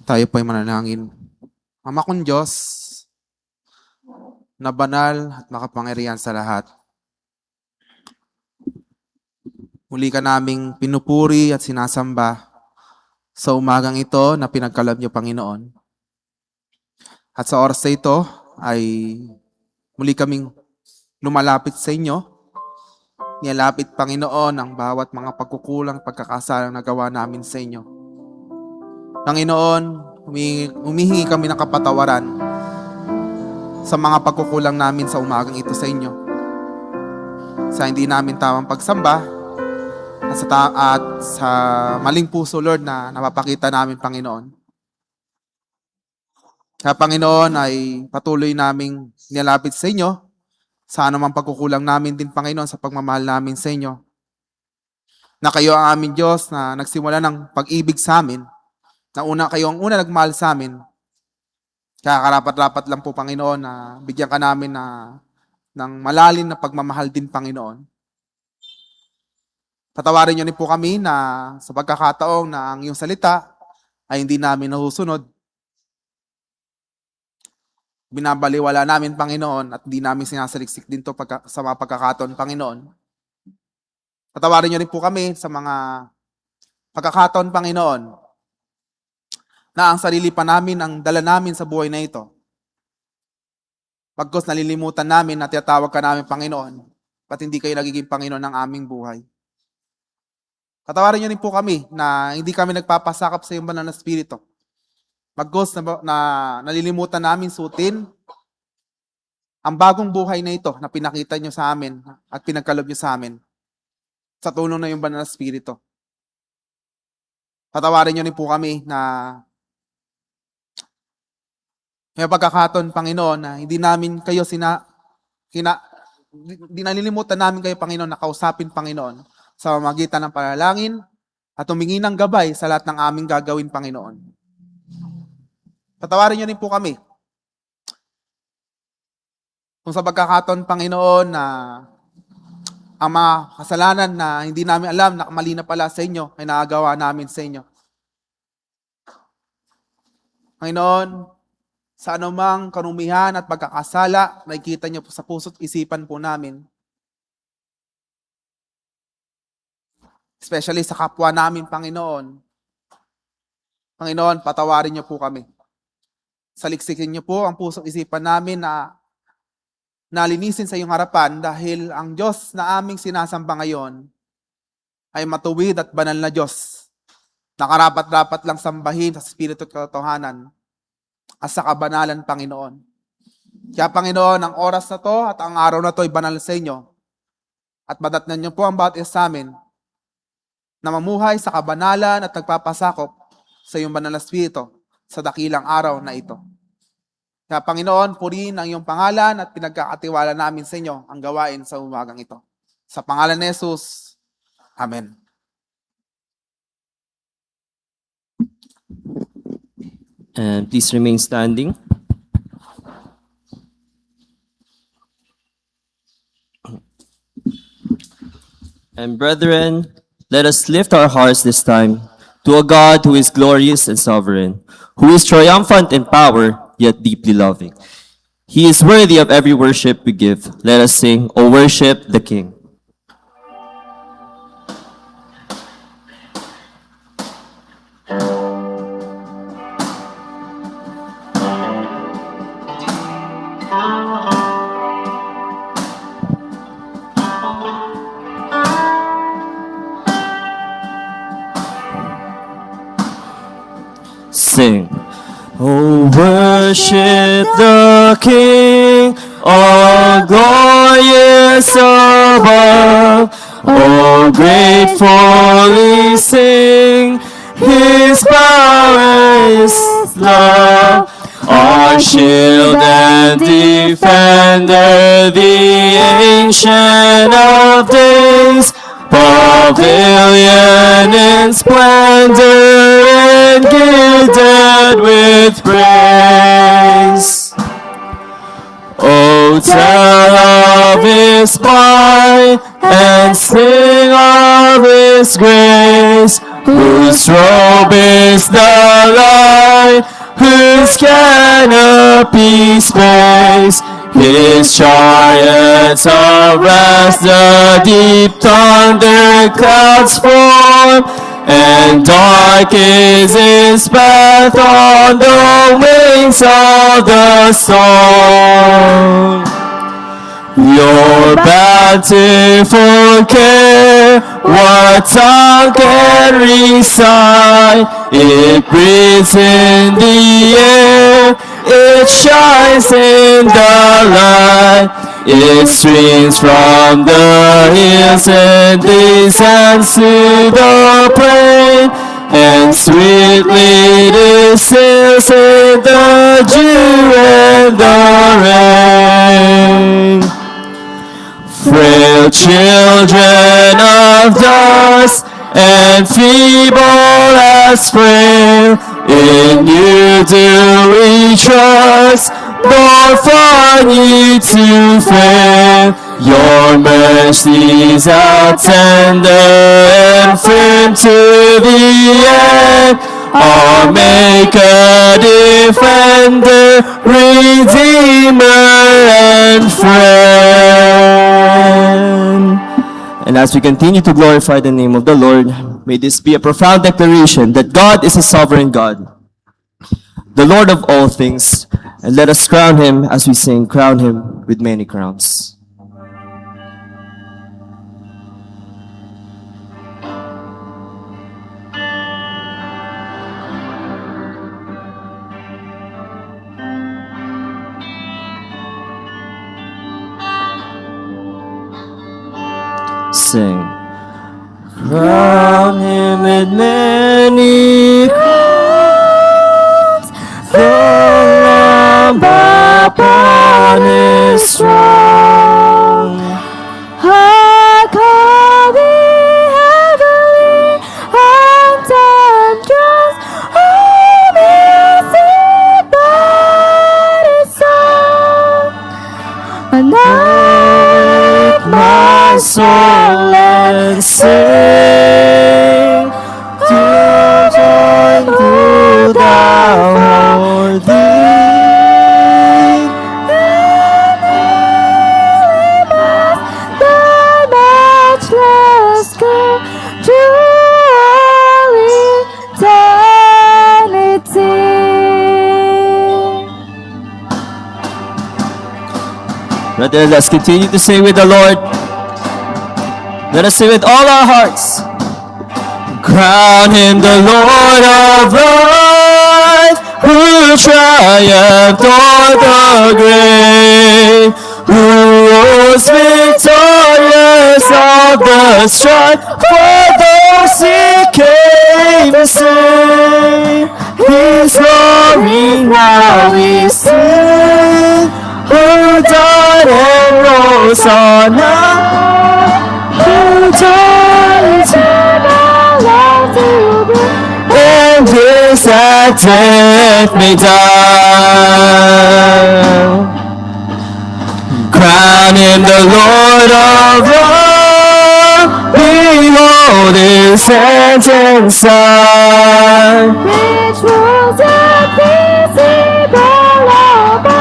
Tayo po ay manalangin. Ama kong Diyos, na banal at makapangyarihan sa lahat. Muli ka naming pinupuri at sinasamba sa umagang ito na pinagkaloob niyo, Panginoon. At sa oras na ito ay muli kaming lumalapit sa inyo. Nilalapit, Panginoon, ang bawat mga pagkukulang, pagkakasalang nagawa namin sa inyo. Panginoon, humihingi kami ng kapatawaran sa mga pagkukulang namin sa umagang ito sa inyo. Sa hindi namin tamang pagsamba at sa maling puso, Lord, na napapakita namin, Panginoon. Kaya, Panginoon, ay patuloy naming nilalapit sa inyo sa anumang pagkukulang namin din, Panginoon, sa pagmamahal namin sa inyo. Na kayo ang aming Diyos na nagsimula ng pag-ibig sa amin, na kayo ang una nagmahal sa amin. Kaya karapat-rapat lang po, Panginoon, na bigyan ka namin ng malalim na pagmamahal din, Panginoon. Patawarin niyo rin po kami na sa pagkakataong na ang iyong salita ay hindi namin nahusunod. Binabaliwala namin, Panginoon, at hindi namin sinasaliksik din to sa mga pagkakataon, Panginoon. Patawarin niyo rin po kami sa mga pagkakataon, Panginoon, na ang sarili pa namin ang dala namin sa buhay na ito. Pagkos nalilimutan namin at tinatawag ka namin, Panginoon, ba't hindi kayo nagiging Panginoon ng aming buhay? Patawarin niyo rin po kami na hindi kami nagpapasakap sa iyong banal na Espiritu. Pagkos na nalilimutan namin suotin ang bagong buhay na ito na pinakita niyo sa amin at pinagkaloob niyo sa amin sa tulong ng iyong banal na Espiritu. Patawarin niyo rin po kami na may pagkakataon, Panginoon, na hindi namin kayo hindi nalilimutan namin kayo, Panginoon, na kausapin, Panginoon, sa pamamagitan ng panalangin at humingi ng gabay sa lahat ng aming gagawin, Panginoon. Patawarin niyo rin po kami kung sa pagkakataon, Panginoon, na ang mga kasalanan na hindi namin alam na mali na pala sa inyo ay nakagawa namin sa inyo. Panginoon, sa anumang karumihan at pagkakasala, nakikita niyo po sa puso't isipan po namin. Especially sa kapwa namin, Panginoon. Panginoon, patawarin niyo po kami. Saliksikin niyo po ang puso't isipan namin na nalinisin sa iyong harapan dahil ang Diyos na aming sinasamba ngayon ay matuwid at banal na Diyos na karapat-dapat lang sambahin sa Espiritu at katotohanan at sa kabanalan, Panginoon. Kaya, Panginoon, ang oras na to at ang araw na to ay banal sa inyo. At madatnan niyo po ang bawat isa sa amin na mamuhay sa kabanalan at nagpapasakop sa iyong banal na Espiritu sa dakilang araw na ito. Kaya, Panginoon, purihin ang iyong pangalan at pinagkakatiwala namin sa inyo ang gawain sa umagang ito. Sa pangalan ni Jesus, Amen. And please remain standing. And brethren, let us lift our hearts this time to a God who is glorious and sovereign, who is triumphant in power, yet deeply loving. He is worthy of every worship we give. Let us sing, O worship the King. Sing. Oh, worship the King, all glorious above. Oh, gratefully sing, His power is love. Our shield and defender, the Ancient of Days, pavilion in splendor and gilded with praise. and sing of His grace, whose robe is the light, whose canopy space, His chariots of wrath, the deep thunder clouds form, and dark is His path on the wings of the storm. Your bountiful care, what tongue can recite? It breathes in the air, it shines in the light. It streams from the hills and descends to the plain, and sweetly distills in the dew and the rain. Frail children of dust and feeble as frail, in you do we trust, nor find you to fail. Your mercies are tender and firm to the end, our Maker, Defender, Redeemer, and Friend. And as we continue to glorify the name of the Lord, may this be a profound declaration that God is a sovereign God, the Lord of all things, and let us crown Him as we sing, crown Him with many crowns. Sing. Crown Him with many crowns, the Lamb upon His throne. I call thee heavenly, and thunders, all music but His song. And I lift my soul and sing to join who thou art thee. And healing must thy matchless good to all eternity. Brother, let's continue to sing with the Lord. Let us sing with all our hearts. Crown Him the Lord of life, who triumphed o'er the grave, who was victorious of the strife, for those He came to save. His glory now we sing, who died and rose on high, who died eternal life to bring, and is that death may die. Crown Him the Lord of love, behold His hands and side. Which rules and visible above,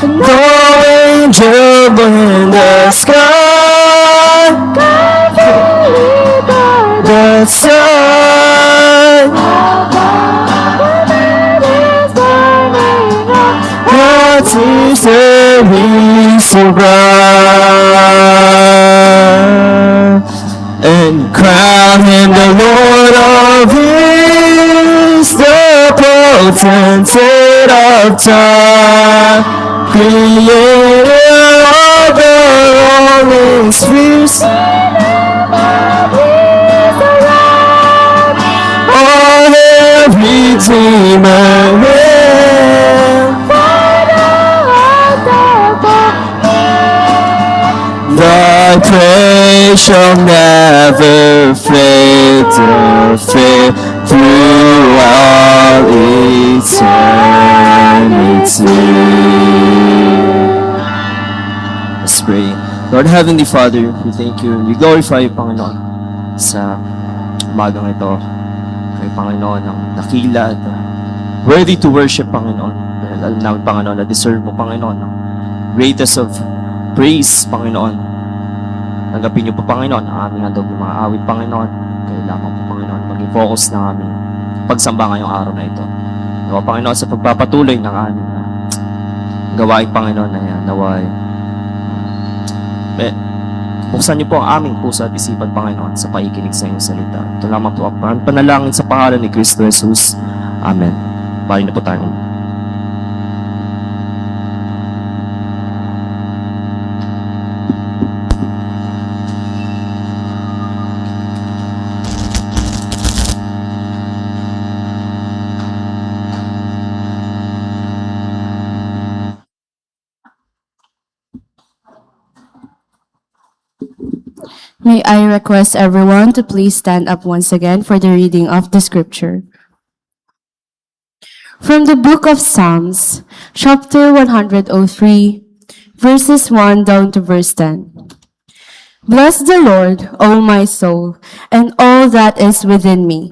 No angel in the sky, the sun, what seems to be so bright, and crown Him the Lord of His, the potentate of time, Creator of the rolling spheres, all hail Redeemer, hail. Thy praise shall never fade to fade through all eternity. Lord Heavenly Father, we thank you. We glorify you, Panginoon, sa umagang ito. Kay Panginoon, ang dakila at worthy to worship, Panginoon. Dahil alam namin, Panginoon, na deserve mo, Panginoon, ang greatest of praise, Panginoon. Tanggapin niyo po, Panginoon, ang aming handog ng mga awit, Panginoon. Kaya lamang po, Panginoon, maging focus ng aming pagsamba ngayong araw na ito. Nawa, Panginoon, sa pagpapatuloy ng aming gawain, Panginoon, na yan, naway. Buksan niyo po ang aming puso at isipan, Panginoon, sa pakikinig sa iyong salita. Ito lamang po ang panalangin sa pangalan ni Kristo Jesus. Amen. Bali na po tayo. May I request everyone to please stand up once again for the reading of the scripture. From the book of Psalms, chapter 103, verses 1 down to verse 10. Bless the Lord, O my soul, and all that is within me.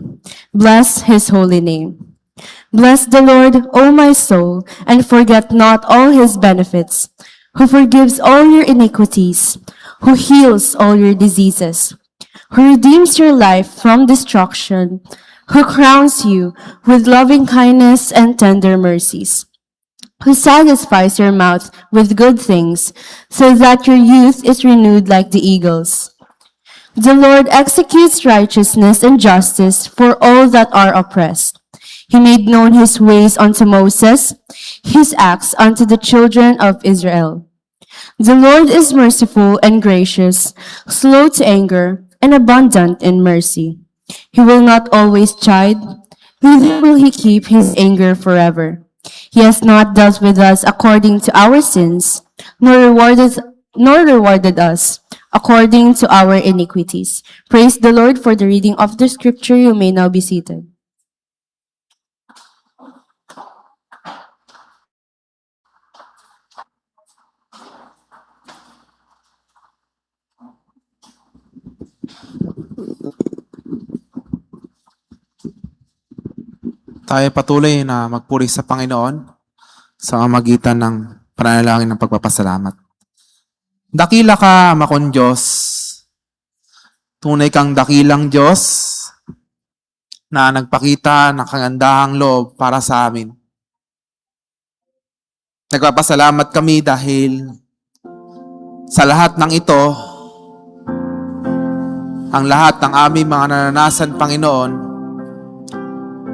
Bless his holy name. Bless the Lord, O my soul, and forget not all his benefits, who forgives all your iniquities, who heals all your diseases, who redeems your life from destruction, who crowns you with loving kindness and tender mercies, who satisfies your mouth with good things, so that your youth is renewed like the eagles. The Lord executes righteousness and justice for all that are oppressed. He made known his ways unto Moses, his acts unto the children of Israel. The Lord is merciful and gracious, slow to anger, and abundant in mercy. He will not always chide, neither will he keep his anger forever. He has not dealt with us according to our sins, nor rewarded us according to our iniquities. Praise the Lord. For the reading of the scripture. You may now be seated. Tayo patuloy na magpuri sa Panginoon sa magitan ng pananalangin ng pagpapasalamat. Dakila ka, Amakong Diyos. Tunay kang dakilang Diyos na nagpakita ng kagandahang loob para sa amin. Nagpapasalamat kami dahil sa lahat ng ito, ang lahat ng aming mga naranasan, Panginoon,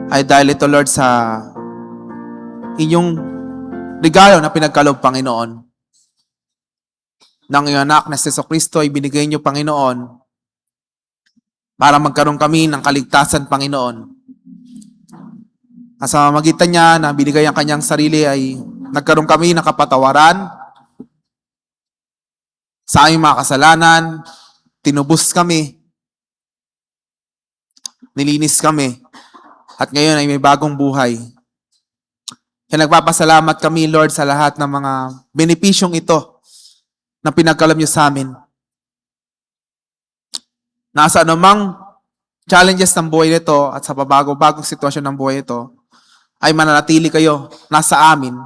ay dahil ito, Lord, sa inyong regalo na pinagkaloob, Panginoon. Nang iyong anak na si Jesucristo ay binigay niyo, Panginoon, para magkaroon kami ng kaligtasan, Panginoon. At sa magitan niya na binigay ang kanyang sarili ay nagkaroon kami ng kapatawaran sa aming mga kasalanan, tinubos kami, nilinis kami, at ngayon ay may bagong buhay. Kaya nagpapasalamat kami, Lord, sa lahat ng mga benepisyong ito na pinagkaloob niyo sa amin. Nasa anumang challenges ng buhay nito at sa pabago-bagong sitwasyon ng buhay ito, ay mananatili kayo nasa amin.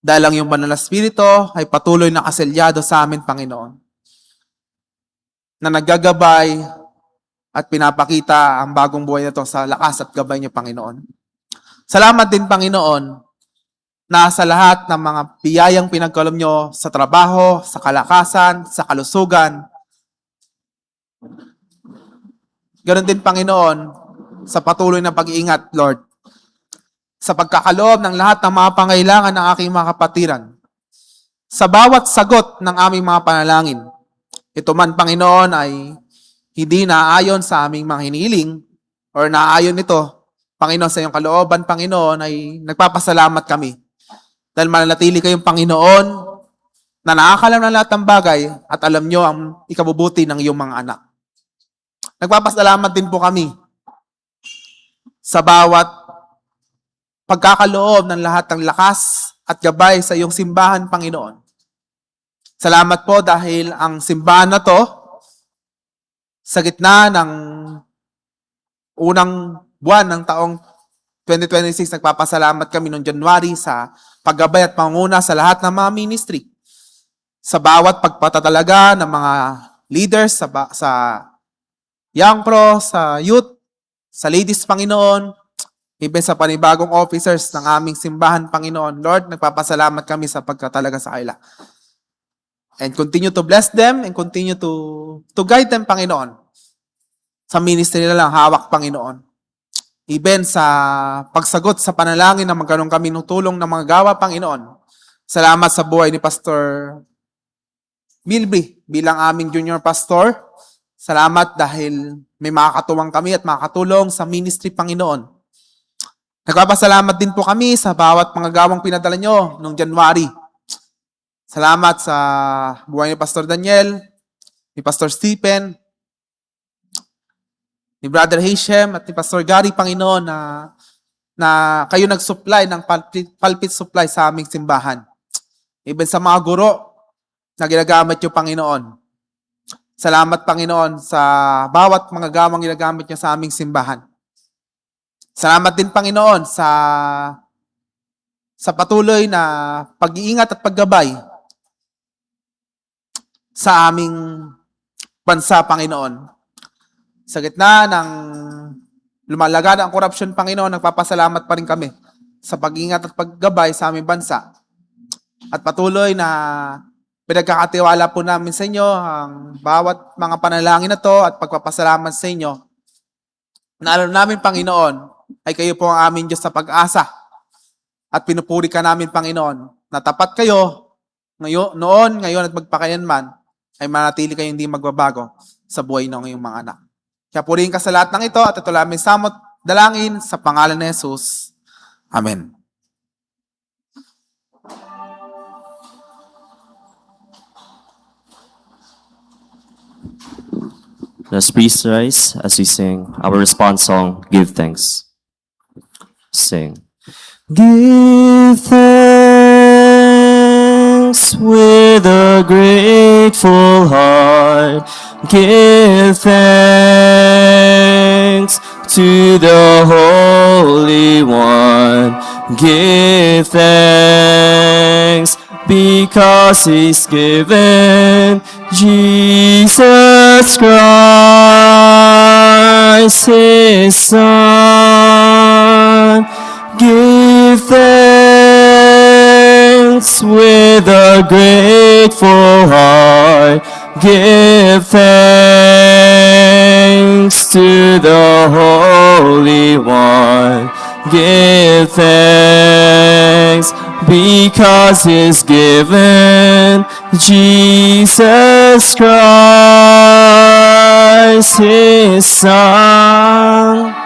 Dahil ang iyong banal na Espiritu ay patuloy na kaselyado sa amin, Panginoon, na naggagabay at pinapakita ang bagong buhay nito sa lakas at gabay niyo, Panginoon. Salamat din, Panginoon, na sa lahat ng mga biyayang pinagkaloob niyo sa trabaho, sa kalakasan, sa kalusugan. Ganon din, Panginoon, sa patuloy na pag-iingat, Lord, sa pagkakaloob ng lahat ng mga pangailangan ng aking mga kapatiran, sa bawat sagot ng aming mga panalangin. Ito man, Panginoon, ay hindi naaayon sa aming mga hiniling or naaayon nito, Panginoon, sa iyong kalooban, Panginoon, ay nagpapasalamat kami. Dahil mananatili kayong Panginoon na nakakalam ng lahat ng bagay at alam nyo ang ikabubuti ng iyong mga anak. Nagpapasalamat din po kami sa bawat pagkakaloob ng lahat ng lakas at gabay sa iyong simbahan, Panginoon. Salamat po dahil ang simbahan na to, sa gitna ng unang buwan ng taong 2026, nagpapasalamat kami noong January sa paggabay at pangunguna sa lahat ng mga ministry. Sa bawat pagpatatalaga ng mga leaders sa Young Pro, sa youth, sa ladies, Panginoon, even sa panibagong officers ng aming simbahan, Panginoon. Lord, nagpapasalamat kami sa pagkatalaga sa kanila. And continue to bless them and continue to guide them, Panginoon. Sa ministry nila lang, hawak, Panginoon. Even sa pagsagot sa panalangin na magkaroon kami ng tulong ng mga gawa, Panginoon. Salamat sa buhay ni Pastor Milby bilang aming junior pastor. Salamat dahil may makakatuwang kami at makakatulong sa ministry, Panginoon. Nagpapasalamat din po kami sa bawat mga gawang pinadala nyo noong January. Salamat sa buhay ni Pastor Daniel, ni Pastor Stephen, ni Brother Hashem at ni Pastor Gary, Panginoon, na kayo nag-supply ng pulpit supply sa aming simbahan. Even sa mga guro na ginagamit nyo, Panginoon. Salamat, Panginoon, sa bawat mga gawang ginagamit nyo sa aming simbahan. Salamat din, Panginoon, sa patuloy na pag-iingat at paggabay sa aming bansa, Panginoon. Sa gitna ng lumalaga ng korupsyon, Panginoon, nagpapasalamat pa rin kami sa pag-ingat at paggabay sa aming bansa. At patuloy na pinagkakatiwala po namin sa inyo ang bawat mga panalangin na to at pagpapasalamat sa inyo. Na alam namin, Panginoon, ay kayo po ang aming Diyos sa pag-asa. At pinupuri ka namin, Panginoon, na tapat kayo ngayon at magpakayanman ay manatili kayo hindi magbabago sa buhay ng iyong mga anak. Kaya purihin ka sa lahat ng ito at ito lang may samot dalangin sa pangalan ni Jesus. Amen. Let's please rise as we sing our response song, Give Thanks. Sing. Give thanks with a grateful heart. Give thanks to the Holy One. Give thanks because He's given Jesus Christ, His Son. Give thanks with a grateful heart. Give thanks to the Holy One. Give thanks because He's given Jesus Christ, His Son.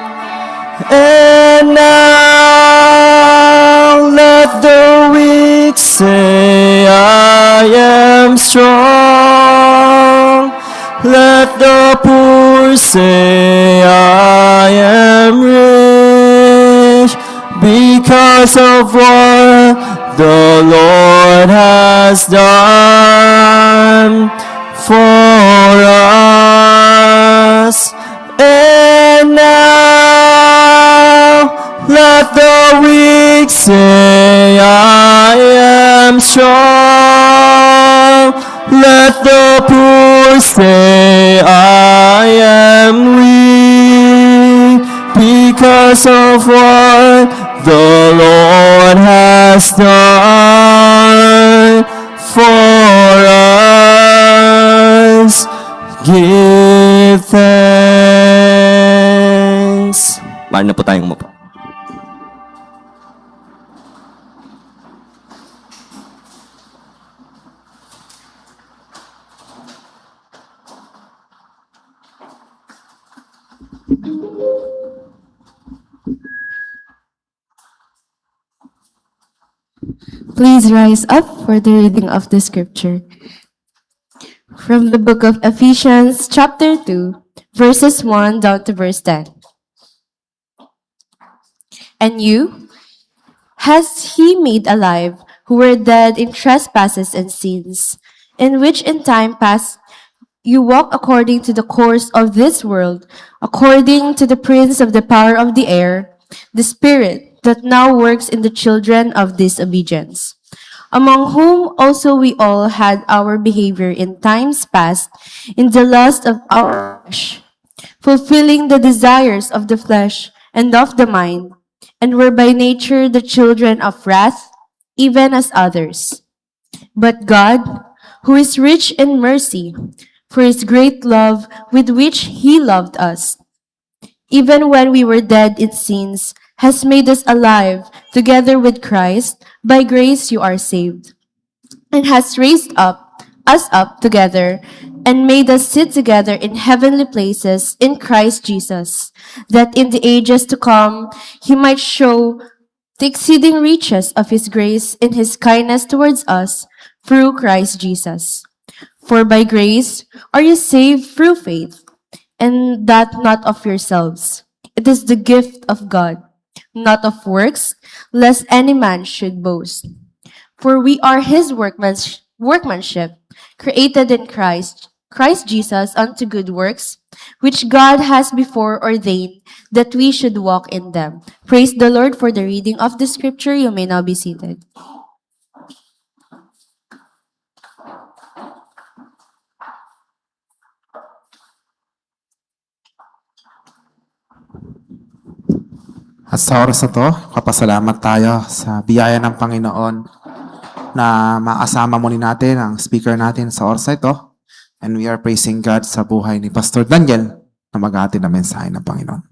And now let the weak say, I am strong. Let the poor say, I am rich, because of what the Lord has done for us. And now let the weak say, I am strong. Let the poor say, I am weak, because of what the Lord has done for us. Give thanks. Mari na po tayong umupo. Please rise up for the reading of the scripture. From the book of Ephesians, chapter 2, verses 1 down to verse 10. And you has He made alive, who were dead in trespasses and sins, in which in time past you walk according to the course of this world, according to the prince of the power of the air, the spirit that now works in the children of disobedience, among whom also we all had our behavior in times past in the lust of our flesh, fulfilling the desires of the flesh and of the mind, and were by nature the children of wrath, even as others. But God, who is rich in mercy, for his great love with which he loved us, even when we were dead in sins, has made us alive together with Christ. By grace you are saved, and has raised us up together and made us sit together in heavenly places in Christ Jesus, that in the ages to come he might show the exceeding riches of his grace in his kindness towards us through Christ Jesus. For by grace are you saved through faith, and that not of yourselves. It is the gift of God, not of works, lest any man should boast. For we are his workmanship, created in Christ Jesus unto good works, which God has before ordained that we should walk in them. Praise the Lord for the reading of the scripture. You may now be seated. At sa oras na to, kapasalamat tayo sa biyaya ng Panginoon na makasama muli natin ang speaker natin sa oras na ito. And we are praising God sa buhay ni Pastor Daniel na mag-aatid ng mensahe ng Panginoon.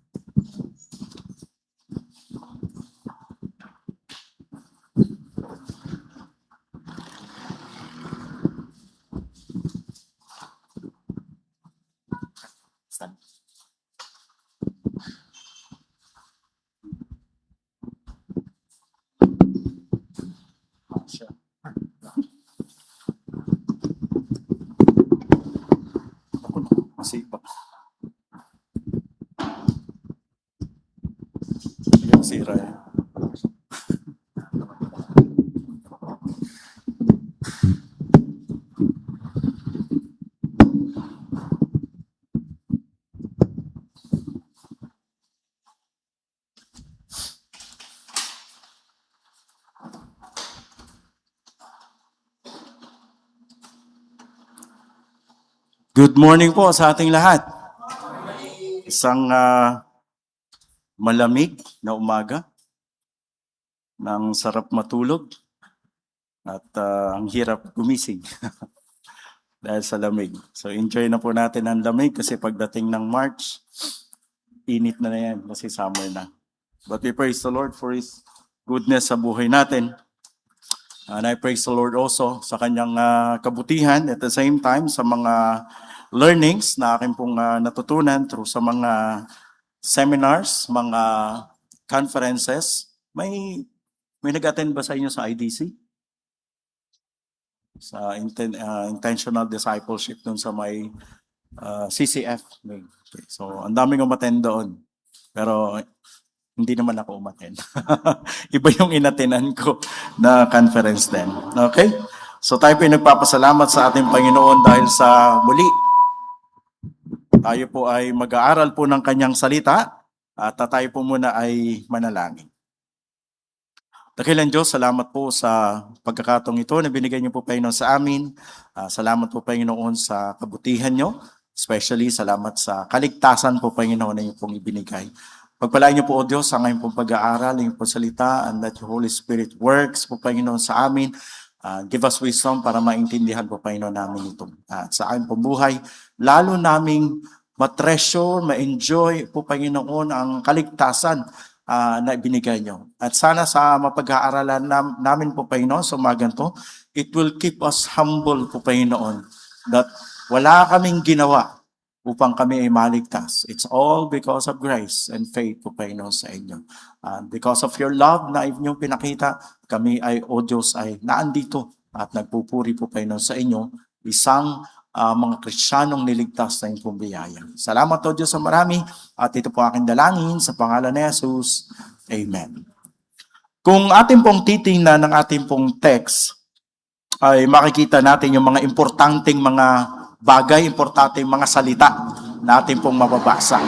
Masipag. Yung sira eh. Good morning po sa ating lahat. Isang malamig na umaga, ng sarap matulog, at ang hirap gumising dahil sa lamig. So enjoy na po natin ang lamig kasi pagdating ng March, init na yan kasi summer na. But we praise the Lord for His goodness sa buhay natin. And I praise the Lord also sa kanyang kabutihan at the same time sa mga learnings na aking pong natutunan through sa mga seminars, mga conferences. May nag-attend ba sa inyo sa IDC? Sa intentional discipleship dun sa may CCF. Okay. So, ang daming umattend doon. Pero hindi naman ako umattend. Iba yung inattenan ko na conference din. Okay? So tayo po ay nagpapasalamat sa ating Panginoon dahil sa muli. Tayo po ay mag-aaral po ng kanyang salita at tayo po muna ay manalangin. Dakilang Diyos, salamat po sa pagkakataong ito na binigay niyo po Panginoon sa amin. Salamat po Panginoon sa kabutihan niyo. Especially salamat sa kaligtasan po Panginoon na niyo pong ibinigay. Pagpalain niyo po o Diyos ang ngayon pong pag-aaral, ang pong salita, and that your Holy Spirit works po Panginoon sa amin. Give us wisdom para maintindihan po Panginoon namin ito. At sa aming pong buhay, lalo naming matreasure, ma-enjoy po Panginoon ang kaligtasan na ibinigay niyo. At sana sa mapag-aaralan namin po Panginoon sa umagang to, it will keep us humble po Panginoon that wala kaming ginawa upang kami ay maligtas. It's all because of grace and faith po Panginoon sa inyo. Because of your love na inyong pinakita, kami ay, O Diyos, ay naandito at nagpupuri po Panginoon sa inyo, isang mga Kristiyanong niligtas na inyong biyaya. Salamat O Diyos sa marami at ito po aking dalangin sa pangalan ni Jesus. Amen. Kung ating pong titingnan ng ating pong text, ay makikita natin yung mga importanteng mga bagay, importanteng mga salita na ating pong mababasa.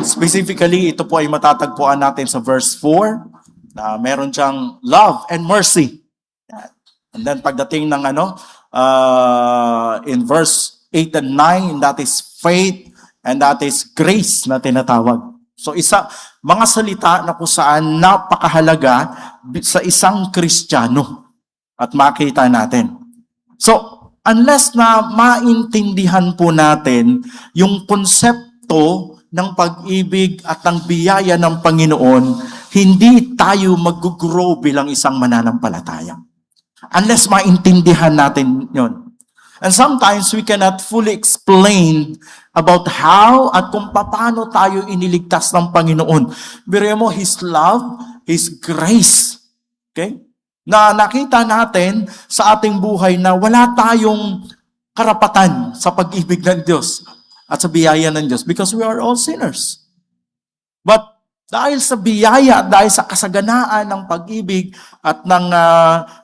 Specifically, ito po ay matatagpuan natin sa verse 4 na meron siyang love and mercy. And then pagdating ng in verse 8 and 9, that is faith and that is grace na tinatawag. So mga salita na kung saan napakahalaga sa isang Kristiyano at makita natin. So, unless na maintindihan po natin yung konsepto ng pag-ibig at ng biyaya ng Panginoon, hindi tayo mag-grow bilang isang mananampalataya. Unless maintindihan natin yon. And sometimes we cannot fully explain about how at kung paano tayo iniligtas ng Panginoon. Biro mo, His love, His grace. Okay? Na nakita natin sa ating buhay na wala tayong karapatan sa pag-ibig ng Diyos at sa biyaya ng Diyos because we are all sinners. But dahil sa biyaya, dahil sa kasaganaan ng pag-ibig at ng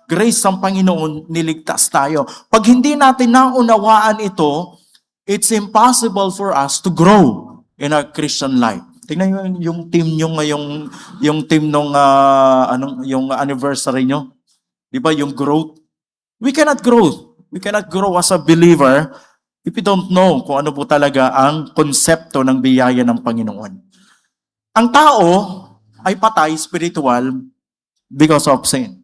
grace ng Panginoon, niligtas tayo. Pag hindi natin naunawaan ito, it's impossible for us to grow in our Christian life. Tingnan nyo yung team nyo ngayong, yung team nung, yung anniversary nyo. Di ba, yung growth? We cannot grow. We cannot grow as a believer if we don't know kung ano po talaga ang konsepto ng biyaya ng Panginoon. Ang tao ay patay spiritual because of sin.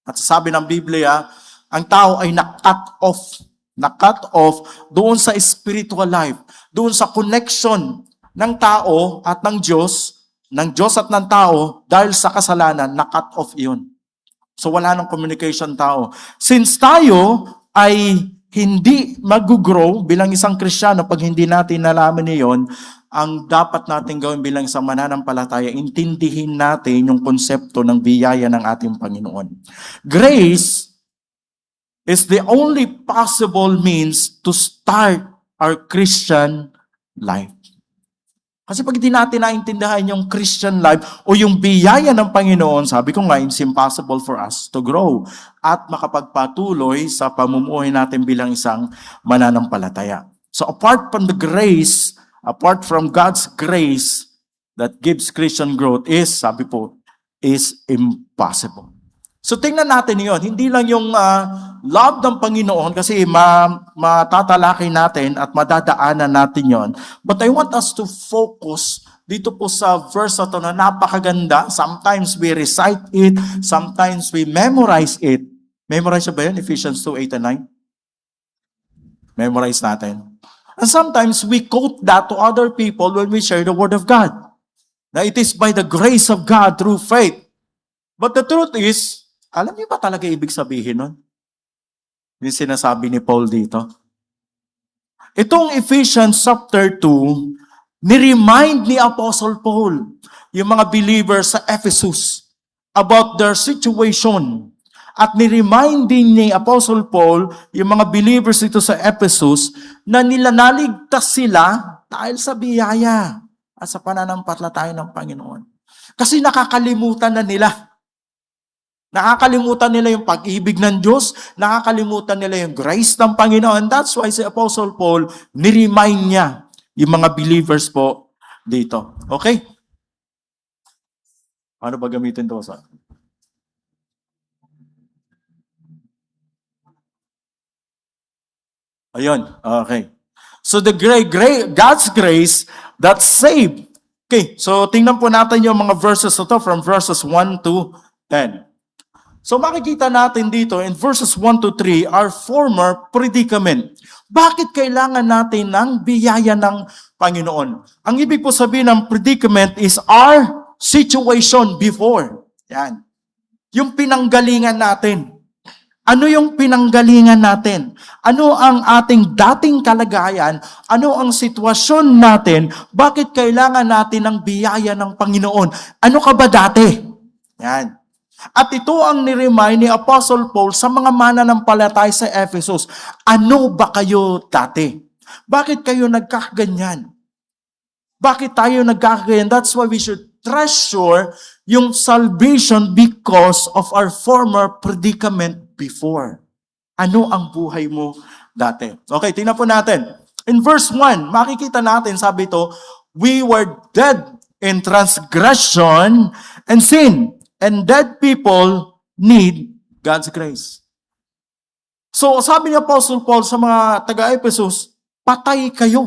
At sabi ng Biblia, ang tao ay na-cut off doon sa spiritual life, doon sa connection ng tao at ng Diyos at ng tao dahil sa kasalanan, na-cut off yun. So wala nang communication tao. Since tayo ay hindi mag-grow bilang isang Kristiyano pag hindi natin nalaman niyon, ang dapat natin gawin bilang isang mananampalataya, intindihin natin yung konsepto ng biyaya ng ating Panginoon. Grace is the only possible means to start our Christian life. Kasi pag hindi natin naintindihan yung Christian life o yung biyaya ng Panginoon, sabi ko nga, it's impossible for us to grow at makapagpatuloy sa pamumuhay natin bilang isang mananampalataya. So apart from the grace, apart from God's grace that gives Christian growth sabi po, is impossible. So tingnan natin yon. Hindi lang yung love ng Panginoon kasi matatalakay natin at madadaanan natin yon. But I want us to focus dito po sa verse na to na napakaganda. Sometimes we recite it, sometimes we memorize it. Memorize ba yun? Ephesians 2:8 and 9? Memorize natin. And sometimes we quote that to other people when we share the Word of God. Na it is by the grace of God through faith. But the truth is, alam niyo ba talaga ibig sabihin nun? Yung sinasabi ni Paul dito. Itong Ephesians chapter 2, ni-remind ni Apostle Paul yung mga believers sa Ephesus about their situation. At ni-remind din ni Apostle Paul yung mga believers dito sa Ephesus na naligtas sila dahil sa biyaya at sa pananampalataya ng Panginoon. Kasi nakakalimutan na nila. Nakakalimutan nila yung pag-ibig ng Diyos, nakakalimutan nila yung grace ng Panginoon. That's why si Apostle Paul, ni-remind niya yung mga believers po dito. Okay? Ano ba gamitin to sa? Ayun, okay. So the God's grace that saved. Okay, so tingnan po natin yung mga verses na to from verses 1 to 10. So makikita natin dito in verses 1 to 3, our former predicament. Bakit kailangan natin ng biyaya ng Panginoon? Ang ibig po sabihin ng predicament is our situation before. Yan. Yung pinanggalingan natin. Ano yung pinanggalingan natin? Ano ang ating dating kalagayan? Ano ang sitwasyon natin? Bakit kailangan natin ng biyaya ng Panginoon? Ano ka ba dati? Yan. At ito ang ni-remind ni Apostle Paul sa mga mananampalataya sa Ephesus. Ano ba kayo dati? Bakit kayo nagkakaganyan? Bakit tayo nagkakaganyan? That's why we should treasure yung salvation because of our former predicament before. Ano ang buhay mo dati? Okay, tingnan po natin. In verse 1, makikita natin, sabi ito, we were dead in transgression and sin. And dead people need God's grace. So, sabi ni Apostle Paul sa mga taga-Ephesus, patay kayo.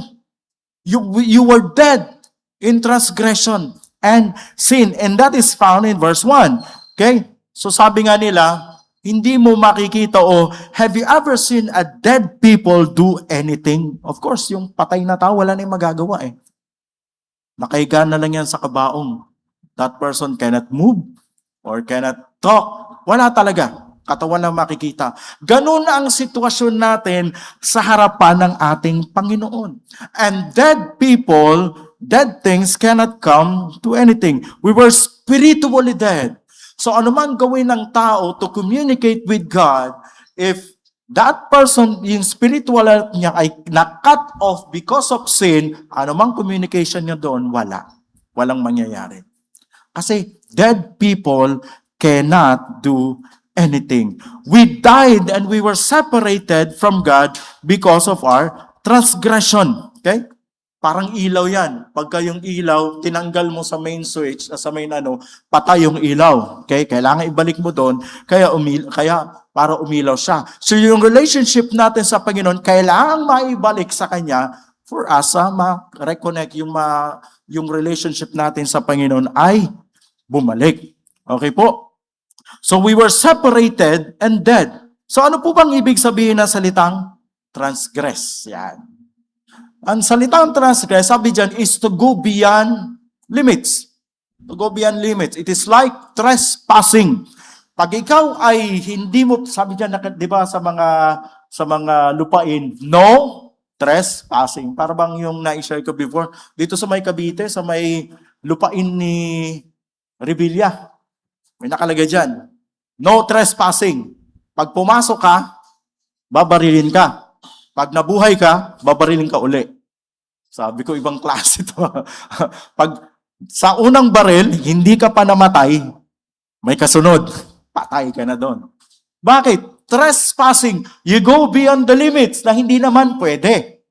You were dead in transgression and sin. And that is found in verse 1. Okay? So, sabi nga nila, hindi mo makikita have you ever seen a dead people do anything? Of course, yung patay na tao, wala na yung magagawa eh. Nakahiga na lang yan sa kabaong. That person cannot move or cannot talk. Wala talaga. Katawan lang makikita. Ganun na ang sitwasyon natin sa harapan ng ating Panginoon. And dead people, dead things cannot come to anything. We were spiritually dead. So anuman gawin ng tao to communicate with God, if that person, yung spiritual niya ay na-cut off because of sin, anumang communication niya doon, wala. Walang mangyayari. Kasi dead people cannot do anything. We died and we were separated from God because of our transgression. Okay? Parang ilaw yan. Pagka yung ilaw, tinanggal mo sa main switch, sa main patay yung ilaw. Okay? Kailangan ibalik mo doon, kaya para umilaw siya. So yung relationship natin sa Panginoon, kailangan maibalik sa Kanya for us ma-reconnect yung relationship natin sa Panginoon ay bumalik. Okay po? So we were separated and dead. So ano po bang ibig sabihin ng salitang transgress? Yan. Ang salitang transgress, sabi dyan, is to go beyond limits. To go beyond limits. It is like trespassing. Pag ikaw ay hindi mo, sabi dyan, di ba sa mga lupain, no trespassing. Para bang yung na-share ko before, dito sa may Cavite, sa may lupain ni Revilla, may nakalagay dyan, no trespassing. Pag pumasok ka, babarilin ka. Pag nabuhay ka, babarilin ka uli. Sabi ko, ibang klase ito. Pag sa unang baril, hindi ka pa namatay, may kasunod. Patay ka na doon. Bakit? Trespassing. You go beyond the limits na hindi naman pwede.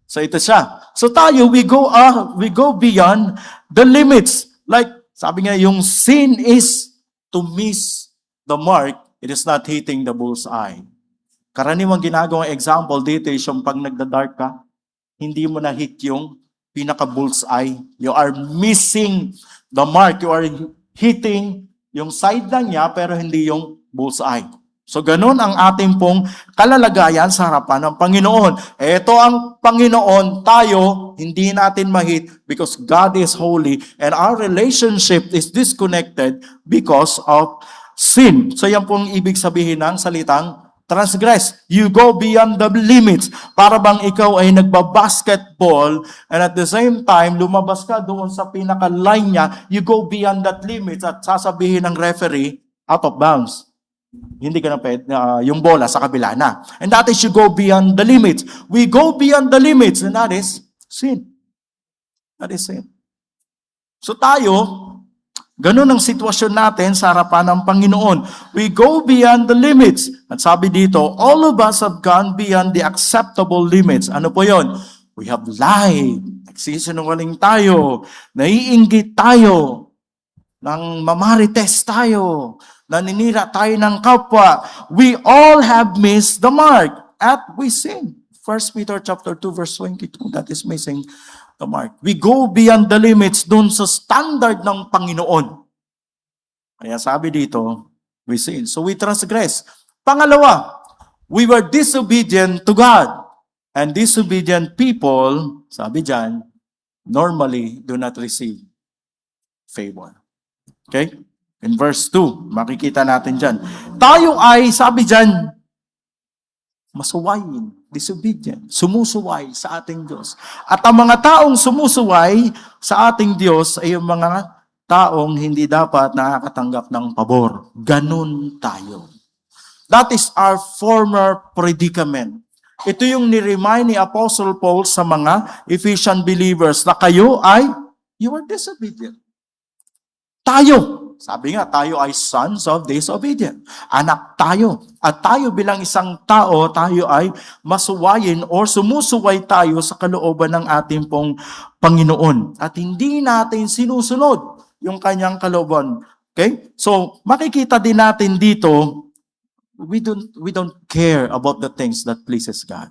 So ito siya. So tayo, we go beyond the limits. Like, sabi nga, yung sin is to miss the mark. It is not hitting the bullseye. Karaniwang ginagawang example dito is yung pag nagda-dark ka, hindi mo na-hit yung pinaka-bullseye. You are missing the mark. You are hitting yung side lang niya, pero hindi yung bullseye. So ganun ang ating pong kalalagayan sa harapan ng Panginoon. Ito ang Panginoon, tayo, hindi natin ma-hit because God is holy and our relationship is disconnected because of sin. So yan pong ibig sabihin ng salitang transgress. You go beyond the limits. Para bang ikaw ay nagbabasketball and at the same time, lumabas ka doon sa pinaka-line niya, you go beyond that limits at sasabihin ng referee, out of bounds. Hindi ka na pwede, yung bola sa kabila na. And that is you go beyond the limits. We go beyond the limits and that is sin. That is sin. So tayo, ganun ang sitwasyon natin sa harapan ng Panginoon. We go beyond the limits. At sabi dito, all of us have gone beyond the acceptable limits. Ano po yon? We have lied. Nagsisinungaling tayo. Naiinggit tayo. Nang mamarites tayo. Naninira tayo ng kapwa. We all have missed the mark. At we sin. 1 Peter chapter 2 verse 22. That is missing the mark. We go beyond the limits dun sa standard ng Panginoon. Kaya sabi dito, we sin. So we transgress. Pangalawa, we were disobedient to God. And disobedient people, sabi dyan, normally do not receive favor. Okay? In verse 2, makikita natin dyan. Tayo ay, sabi dyan, masuwayin, disobedient, sumusuway sa ating Diyos. At ang mga taong sumusuway sa ating Diyos ay yung mga taong hindi dapat nakakatanggap ng pabor. Ganun tayo. That is our former predicament. Ito yung ni-remind ni Apostle Paul sa mga Ephesian believers na kayo ay, you are disobedient. Tayo, Sabi nga, tayo ay sons of disobedience. Anak tayo. At tayo bilang isang tao, tayo ay masuwayin or sumusuway tayo sa kalooban ng ating pong Panginoon. At hindi natin sinusunod yung kanyang kalooban. Okay? So, makikita din natin dito, we don't care about the things that pleases God.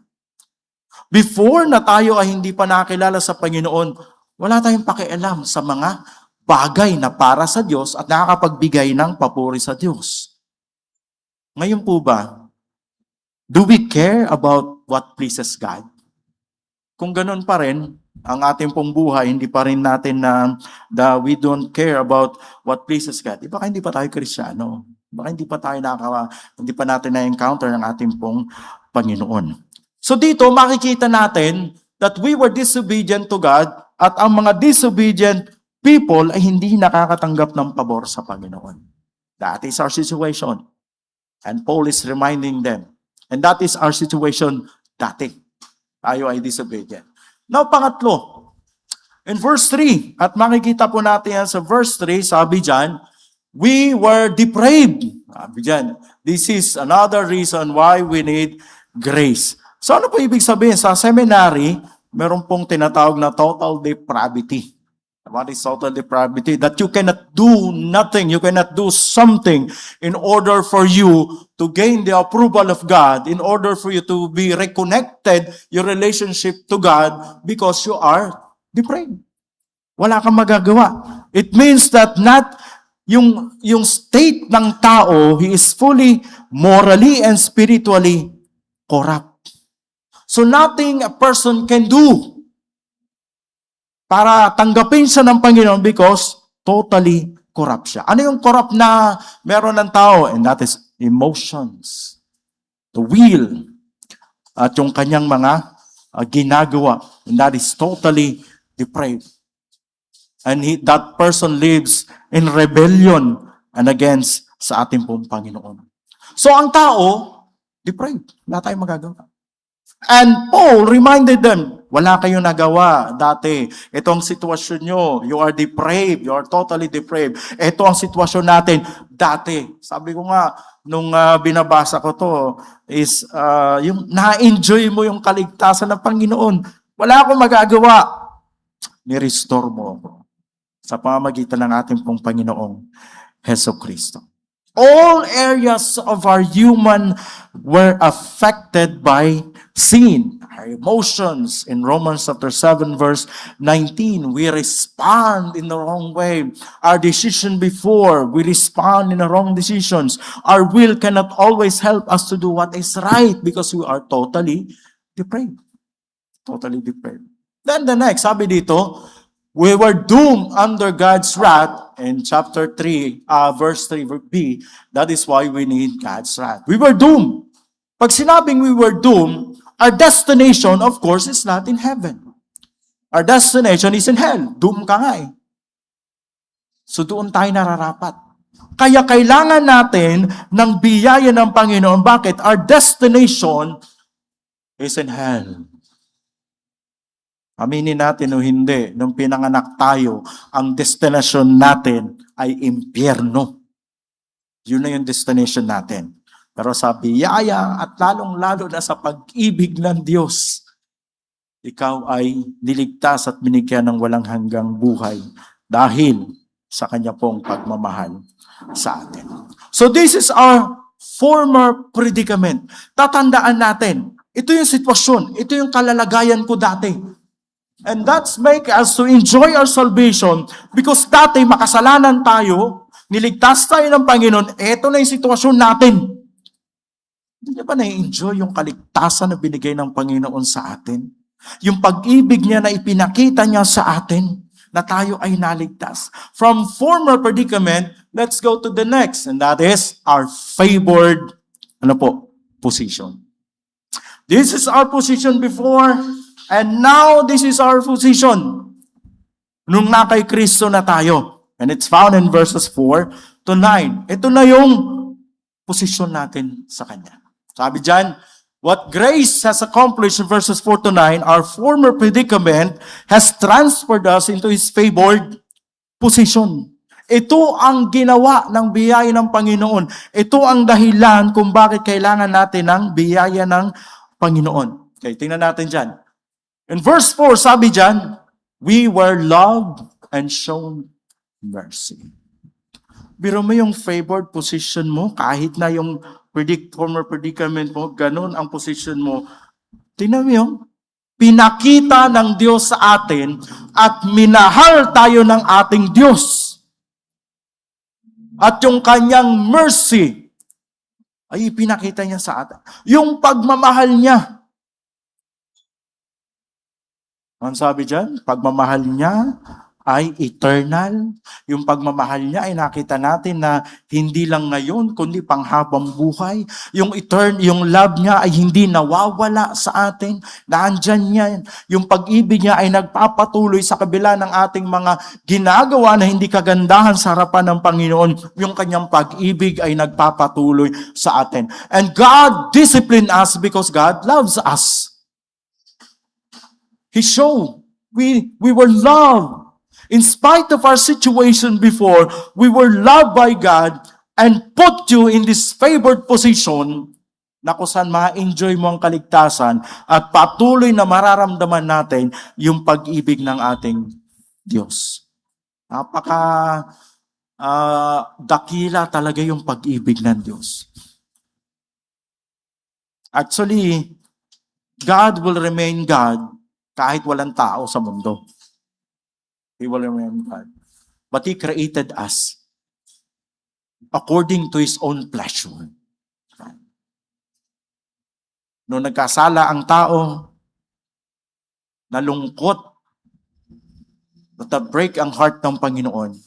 Before na tayo ay hindi pa nakakilala sa Panginoon, wala tayong pakialam sa mga bagay na para sa Diyos at nakakapagbigay ng papuri sa Diyos. Ngayon po ba, do we care about what pleases God? Kung ganun pa rin, ang ating pong buhay, hindi pa rin natin we don't care about what pleases God. Baka hindi pa tayo Kristiyano. Baka hindi pa natin na-encounter ng ating pong Panginoon. So dito, makikita natin that we were disobedient to God at ang mga disobedient people ay hindi nakakatanggap ng pabor sa Panginoon. That is our situation. And Paul is reminding them. And that is our situation dati. Tayo ay disobedient. Now, pangatlo, in verse 3, at makikita po natin yan sa verse 3, sabi dyan, we were depraved. Sabi dyan, this is another reason why we need grace. So ano po ibig sabihin? Sa seminary, meron pong tinatawag na total depravity. What is total depravity? That you cannot do nothing, you cannot do something in order for you to gain the approval of God, in order for you to be reconnected your relationship to God because you are depraved. Wala kang magagawa. It means that not yung state ng tao, he is fully morally and spiritually corrupt. So nothing a person can do para tanggapin siya ng Panginoon because totally corrupt siya. Ano yung corrupt na meron ng tao? And that is emotions, the will, at yung kanyang mga ginagawa. And that is totally depraved. And that person lives in rebellion and against sa ating pong Panginoon. So ang tao, depraved. Wala tayong magagawa. And Paul reminded them, wala kayong nagawa dati. Ito ang sitwasyon nyo. You are depraved. You are totally depraved. Ito ang sitwasyon natin dati. Sabi ko nga, nung binabasa ko to, is yung na-enjoy mo yung kaligtasan ng Panginoon. Wala akong magagawa. Ni-restore mo ako sa pamamagitan ng ating pong Panginoong Heso Kristo. All areas of our human were affected by sin. Our emotions, in Romans chapter 7 verse 19, we respond in the wrong way. Our decision before, we respond in the wrong decisions. Our will cannot always help us to do what is right because we are totally depraved. Totally depraved. Then the next, sabi dito, we were doomed under God's wrath. In chapter 3, verse 3b, that is why we need God's wrath. We were doomed. Pag sinabing we were doomed, our destination, of course, is not in heaven. Our destination is in hell. Doom ka nga eh. So doon tayo nararapat. Kaya kailangan natin ng biyaya ng Panginoon. Bakit? Our destination is in hell. Aminin natin o hindi, nung pinanganak tayo, ang destination natin ay impyerno. Yun na yung destination natin. Pero sa biyaya at lalong-lalo na sa pag-ibig ng Diyos, ikaw ay niligtas at binigyan ng walang hanggang buhay dahil sa Kanya pong pagmamahal sa atin. So this is our former predicament. Tatandaan natin, ito yung sitwasyon, ito yung kalalagayan ko dati. And that's make us to enjoy our salvation because dati makasalanan tayo, niligtas tayo ng Panginoon, eto na yung sitwasyon natin. Hindi niya ba na-enjoy yung kaligtasan na binigay ng Panginoon sa atin? Yung pag-ibig niya na ipinakita niya sa atin na tayo ay naligtas. From former predicament, let's go to the next, and that is our favored position. This is our position before, and now this is our position nung na kay Kristo na tayo. And it's found in verses 4 to 9. Ito na yung posisyon natin sa Kanya. Sabi dyan, what grace has accomplished in verses 4 to 9, our former predicament has transferred us into His favored position. Ito ang ginawa ng biyaya ng Panginoon. Ito ang dahilan kung bakit kailangan natin ng biyaya ng Panginoon. Okay, tingnan natin dyan. In verse 4, sabi dyan, we were loved and shown mercy. Biro mo yung favored position mo, kahit na yung former predicament mo, ganun ang position mo. Tingnan mo yung pinakita ng Diyos sa atin at minahal tayo ng ating Diyos. At yung kanyang mercy ay ipinakita niya sa atin. Yung pagmamahal niya. Ang sabi dyan, pagmamahal niya ay eternal. Yung pagmamahal niya ay nakita natin na hindi lang ngayon, kundi panghabang buhay. Yung love niya ay hindi nawawala sa atin. Naandyan niya. Yung pag-ibig niya ay nagpapatuloy sa kabila ng ating mga ginagawa na hindi kagandahan sa harapan ng Panginoon. Yung kanyang pag-ibig ay nagpapatuloy sa atin. And God disciplined us because God loves us. He showed we were loved. In spite of our situation before, we were loved by God and put you in this favored position na kung saan ma-enjoy mo ang kaligtasan at patuloy na mararamdaman natin yung pag-ibig ng ating Diyos. Dakila talaga yung pag-ibig ng Diyos. Actually, God will remain God kahit walang tao sa mundo. He will remain God. But He created us according to His own pleasure. Noong nagkasala ang tao, nalungkot, break ang heart ng Panginoon.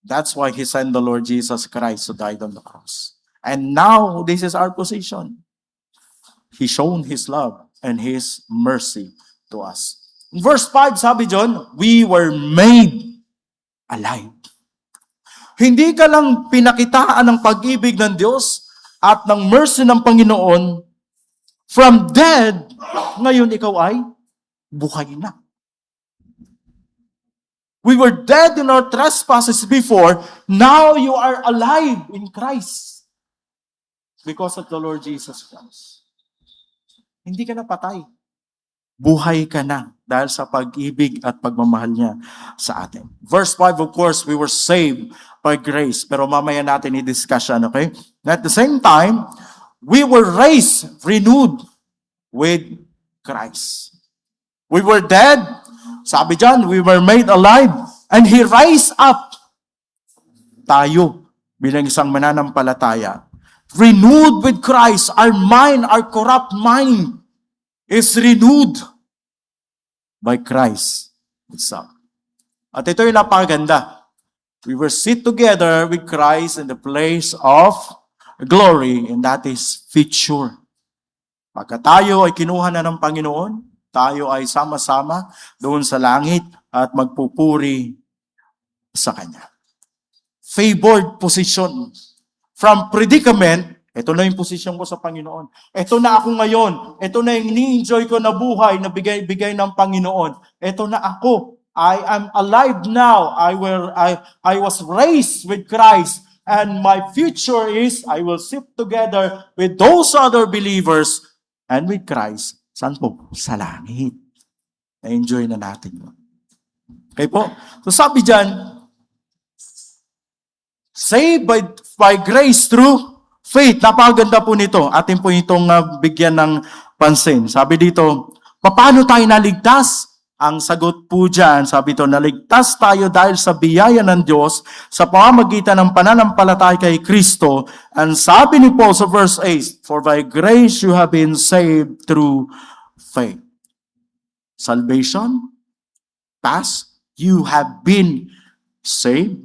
That's why He sent the Lord Jesus Christ to die on the cross. And now, this is our position. He shown His love and His mercy to us. In verse 5, sabi John, we were made alive. Hindi ka lang pinakitaan ng pag-ibig ng Diyos at ng mercy ng Panginoon from dead, ngayon ikaw ay buhay na. We were dead in our trespasses before, now you are alive in Christ because of the Lord Jesus Christ. Hindi ka na patay. Buhay ka na dahil sa pag-ibig at pagmamahal niya sa atin. Verse 5, of course, we were saved by grace. Pero mamaya natin i-discuss yan, okay? At the same time, we were raised, renewed with Christ. We were dead. Sabi dyan, we were made alive. And He raised up tayo bilang isang mananampalataya. Renewed with Christ. Our mind, our corrupt mind is renewed by Christ itself. At ito yung napakaganda. We were sit together with Christ in the place of glory, and that is future. Pagka tayo ay kinuha na ng Panginoon, tayo ay sama-sama doon sa langit at magpupuri sa Kanya. Favored position. From predicament, ito na yung posisyon ko sa Panginoon. Ito na ako ngayon. Ito na yung ni-enjoy ko na buhay na bigay ng Panginoon. Ito na ako. I am alive now. I was raised with Christ. And my future is, I will sit together with those other believers and with Christ. Saan po? Sa langit. Na-enjoy na natin yun. Okay po? So sabi dyan, saved by grace through faith. Napakaganda po nito. Atin po itong bigyan ng pansin. Sabi dito, paano tayo naligtas? Ang sagot po dyan, sabi ito, naligtas tayo dahil sa biyaya ng Diyos sa pamamagitan ng pananampalataya kay Kristo. And sabi ni Paul sa verse 8, for by grace you have been saved through faith. Salvation, past, you have been saved.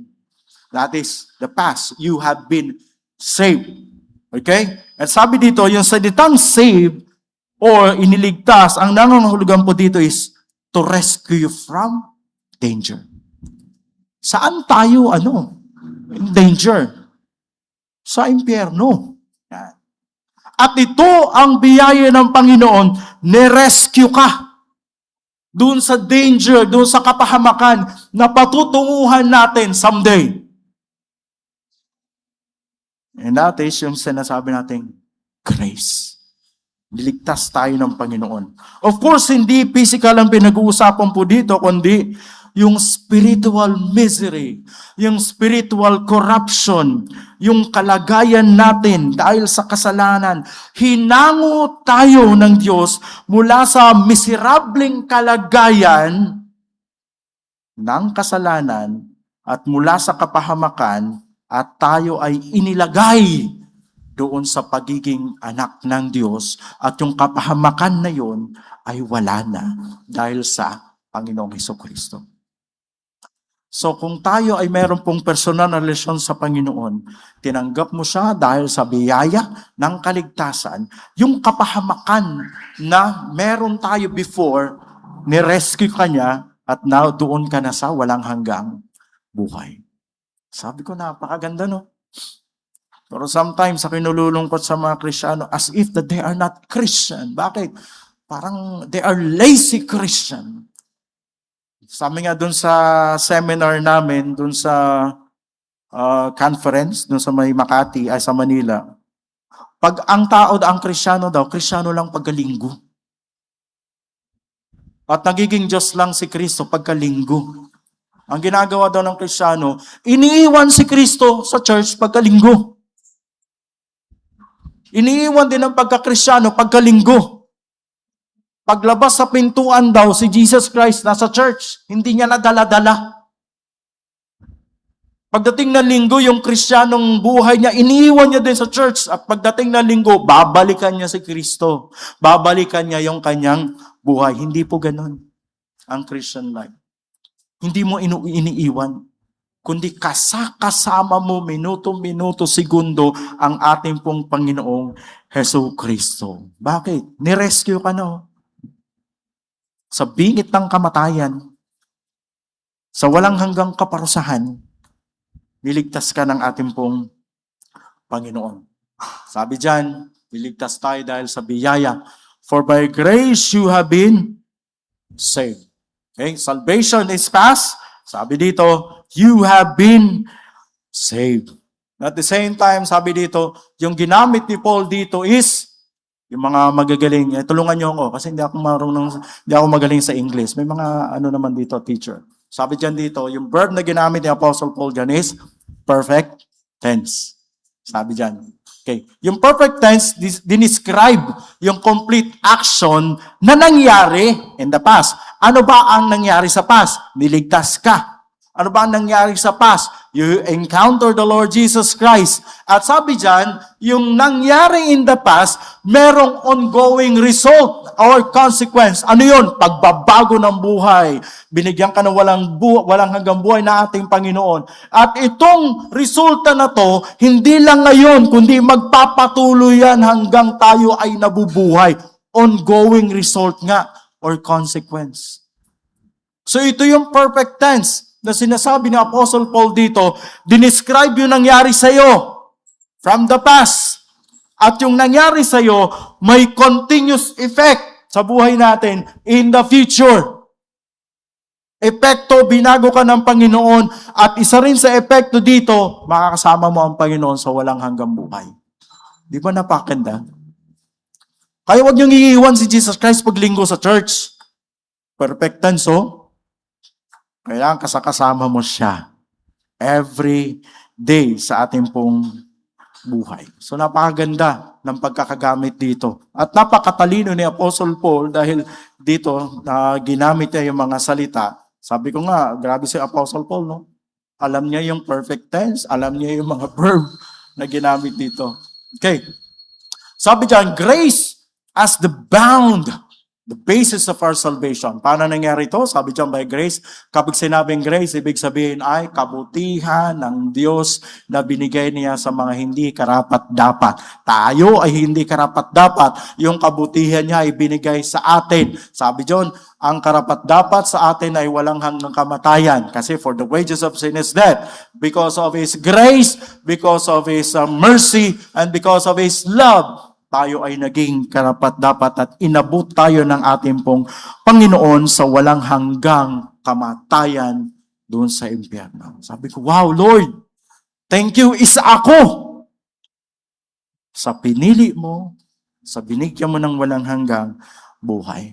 That is the past. You have been saved. Okay? At sabi dito, yung salitang saved or iniligtas, ang nangangahulugan po dito is to rescue you from danger. Saan tayo, in danger? Sa impyerno. Yan. At ito ang biyaya ng Panginoon, ni-rescue ka. doon sa danger, doon sa kapahamakan na patutunguhan natin someday. And that is yung sinasabi nating grace. Niligtas tayo ng Panginoon. Of course, hindi physical ang pinag-uusapan po dito, kundi yung spiritual misery, yung spiritual corruption, yung kalagayan natin dahil sa kasalanan. Hinango tayo ng Diyos mula sa miserableng kalagayan ng kasalanan at mula sa kapahamakan at tayo ay inilagay doon sa pagiging anak ng Diyos at yung kapahamakan na yon ay wala na dahil sa Panginoong Hesukristo. So kung tayo ay meron pong personal na relasyon sa Panginoon, tinanggap mo siya dahil sa biyaya ng kaligtasan, yung kapahamakan na meron tayo before, ni-rescue ka niya at now doon ka na sa walang hanggang buhay. Sabi ko, napakaganda, no? Pero sometimes, sa kinululungkot sa mga Kristiyano, as if that they are not Christian. Bakit? Parang they are lazy Christian. Sabi nga dun sa seminar namin, dun sa conference, dun sa may Makati, ay sa Manila, pag ang tao ang Kristiyano daw, Kristiyano lang pagkalinggo. At nagiging Diyos lang si Kristo pagkalinggo. Ang ginagawa daw ng Kristiyano, iniiwan si Kristo sa church pagkalinggo. Iniiwan din ang pagka-Kristyano pagkalinggo. Paglabas sa pintuan daw, si Jesus Christ nasa church. Hindi niya nadala-dala. Pagdating ng linggo, yung Kristyanong buhay niya, iniiwan niya din sa church. At pagdating ng linggo, babalikan niya si Kristo. Babalikan niya yung kanyang buhay. Hindi po ganun ang Christian life. Hindi mo iniiwan, kundi kasama mo minuto-minuto, segundo ang ating pong Panginoong Hesukristo. Bakit? Ni-rescue ka na. Sa bingit ng kamatayan, sa walang hanggang kaparusahan, niligtas ka ng ating pong Panginoon. Sabi diyan, niligtas tayo dahil sa biyaya. For by grace you have been saved. Okay? Salvation is past. Sabi dito, you have been saved. At the same time, sabi dito, yung ginamit ni Paul dito is, yung mga magagaling, tulungan niyo ako kasi hindi ako magaling sa English. May mga naman dito, teacher. Sabi diyan dito, yung verb na ginamit ni Apostle Paul diyan is perfect tense. Sabi diyan. Okay. Yung perfect tense, dinescribe yung complete action na nangyari in the past. Ano ba ang nangyari sa past? Niligtas ka. Ano ba ang nangyari sa past? You encounter the Lord Jesus Christ. At sabi dyan, yung nangyari in the past, merong ongoing result or consequence. Ano yun? Pagbabago ng buhay. Binigyan ka ng walang hanggang buhay na ating Panginoon. At itong resulta na to, hindi lang ngayon, kundi magpapatuloy yan hanggang tayo ay nabubuhay. Ongoing result nga or consequence. So ito yung perfect tense na sinasabi ni Apostle Paul dito, dinescribe yung nangyari sa'yo from the past. At yung nangyari sa'yo, may continuous effect sa buhay natin in the future. Epekto, binago ka ng Panginoon at isa rin sa epekto dito, makakasama mo ang Panginoon sa walang hanggang buhay. Di ba napakaganda? Kaya huwag niyong iiwan si Jesus Christ pag linggo sa church. Perfect tense, oh. Kailangan kasama mo siya every day sa ating pong buhay. So napakaganda ng pagkakagamit dito. At napakatalino ni Apostle Paul dahil dito na ginamit niya yung mga salita. Sabi ko nga, grabe si Apostle Paul, no? Alam niya yung perfect tense, alam niya yung mga verb na ginamit dito. Okay. Sabi diyan, grace as the bound, the basis of our salvation. Paano nangyari ito? Sabi diyan, by grace. Kapag sinabing grace, ibig sabihin ay kabutihan ng Diyos na binigay niya sa mga hindi karapat-dapat. Tayo ay hindi karapat-dapat. Yung kabutihan niya ay binigay sa atin. Sabi diyan, ang karapat-dapat sa atin ay walang hanggang kamatayan. Kasi for the wages of sin is death. Because of His grace, because of His mercy, and because of His love, tayo ay naging karapat-dapat at inabot tayo ng ating pong Panginoon sa walang hanggang kamatayan doon sa impyerno. Sabi ko, wow, Lord, thank you, isa ako sa pinili mo, sa binigyan mo ng walang hanggang buhay.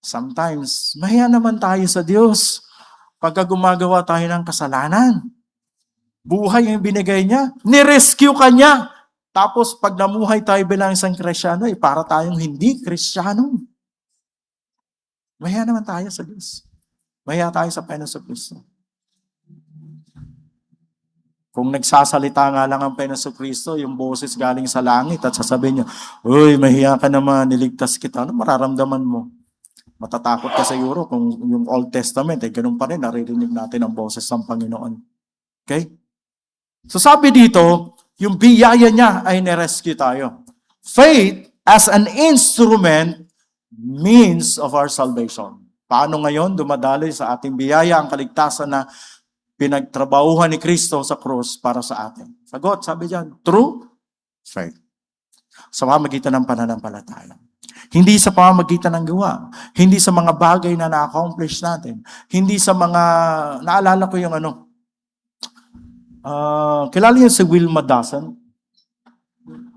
Sometimes, mahiya naman tayo sa Diyos pagka gumagawa tayo ng kasalanan. Buhay ang binigay niya. Nirescue ka niya. Tapos pag namuhay tayo bilang isang Kristiyano, para tayong hindi Kristiyano. Mahiya naman tayo sa Diyos. Mahiya tayo sa Panginoon sa Kristo. Kung nagsasalita nga lang ang Panginoon sa Kristo, yung boses galing sa langit at sasabihin niya, uy, mahiya ka naman, niligtas kita. Ano mararamdaman mo? Matatakot ka siguro kung yung Old Testament, ganun pa rin, naririnig natin ang boses ng Panginoon. Okay? So sabi dito, yung biyaya niya ay nirescue tayo. Faith as an instrument means of our salvation. Paano ngayon dumadaloy sa ating biyaya ang kaligtasan na pinagtrabahuhan ni Kristo sa krus para sa atin? Sagot, sabi diyan, through faith. Sa pamamagitan ng pananampalataya. Hindi sa pamamagitan ng gawa. Hindi sa mga bagay na na-accomplish natin. Hindi sa mga, naalala ko yung kilala niyo si Wilma Dawson?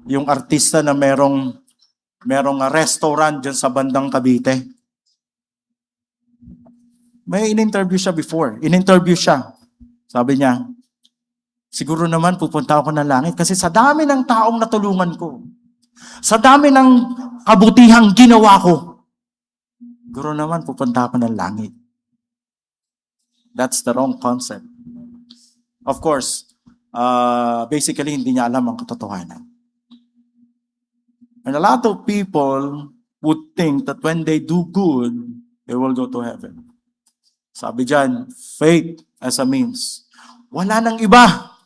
Yung artista na merong restaurant dyan sa bandang Cavite. May in-interview siya before. In-interview siya. Sabi niya, siguro naman pupunta ako ng langit kasi sa dami ng taong natulungan ko, sa dami ng kabutihang ginawa ko, siguro naman pupunta ako ng langit. That's the wrong concept. Of course, basically hindi niya alam ang katotohanan. And a lot of people would think that when they do good, they will go to heaven. Sabi diyan, faith as a means. Wala nang iba,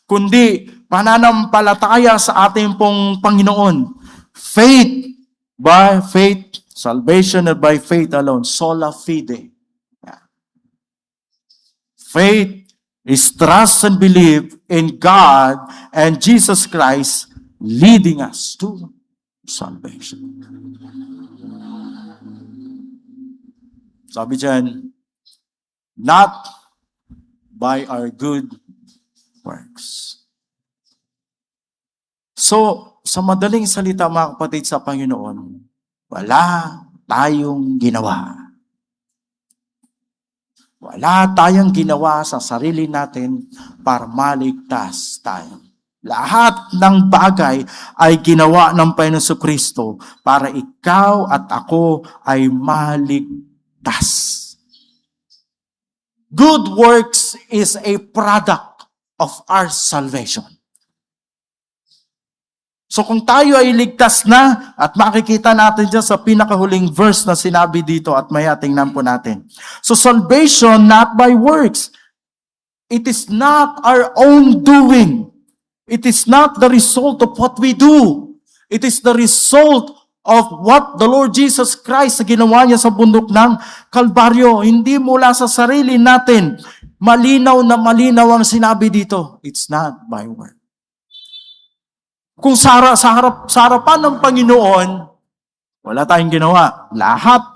kundi pananampalataya sa ating pong Panginoon. Faith, by faith, salvation and by faith alone, sola fide. Faith is trust and believe in God and Jesus Christ leading us to salvation. Sabi dyan, not by our good works. So, sa madaling salita mga kapatid sa Panginoon, wala tayong ginawa. Wala tayong ginawa sa sarili natin para maligtas tayo. Lahat ng bagay ay ginawa ng Panginoon Kristo para ikaw at ako ay maligtas. Good works is a product of our salvation. So kung tayo ay ligtas na, at makikita natin dyan sa pinakahuling verse na sinabi dito at maya tingnan po natin. So salvation not by works. It is not our own doing. It is not the result of what we do. It is the result of what the Lord Jesus Christ na ginawa niya sa bundok ng Kalbaryo. Hindi mula sa sarili natin. Malinaw na malinaw ang sinabi dito. It's not by works. Kung sa harapan ng Panginoon, wala tayong ginawa. Lahat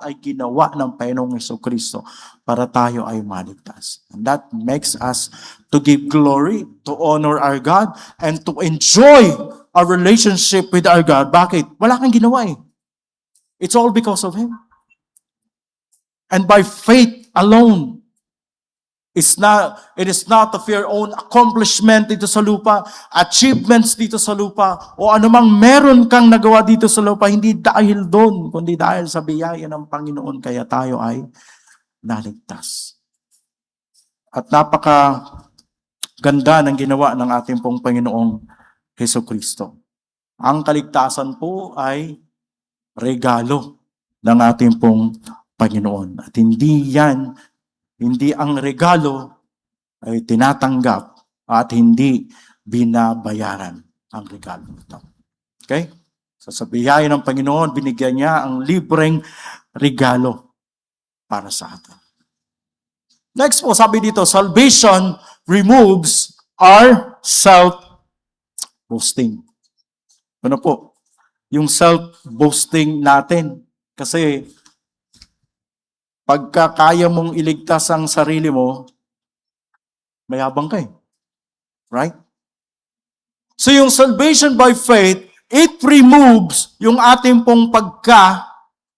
ay ginawa ng Panginoong Jesucristo para tayo ay maligtas. And that makes us to give glory, to honor our God, and to enjoy our relationship with our God. Bakit? Wala kang ginawa eh. It's all because of Him. And by faith alone. It is not of your own accomplishment dito sa lupa, achievements dito sa lupa, o anumang meron kang nagawa dito sa lupa, hindi dahil doon, kundi dahil sa biyaya ng Panginoon, kaya tayo ay naligtas. At napaka ganda ng ginawa ng ating pong Panginoong Jesucristo. Ang kaligtasan po ay regalo ng ating pong Panginoon. At hindi ang regalo ay tinatanggap at hindi binabayaran ang regalo nito. Okay? So sa biyaya ng Panginoon, binigyan niya ang libreng regalo para sa atin. Next po, sabi dito, salvation removes our self-boasting. Ano po? Yung self-boasting natin. Kasi, pagka kaya mong iligtas ang sarili mo, mayabang ka eh. Right? So yung salvation by faith, it removes yung ating pong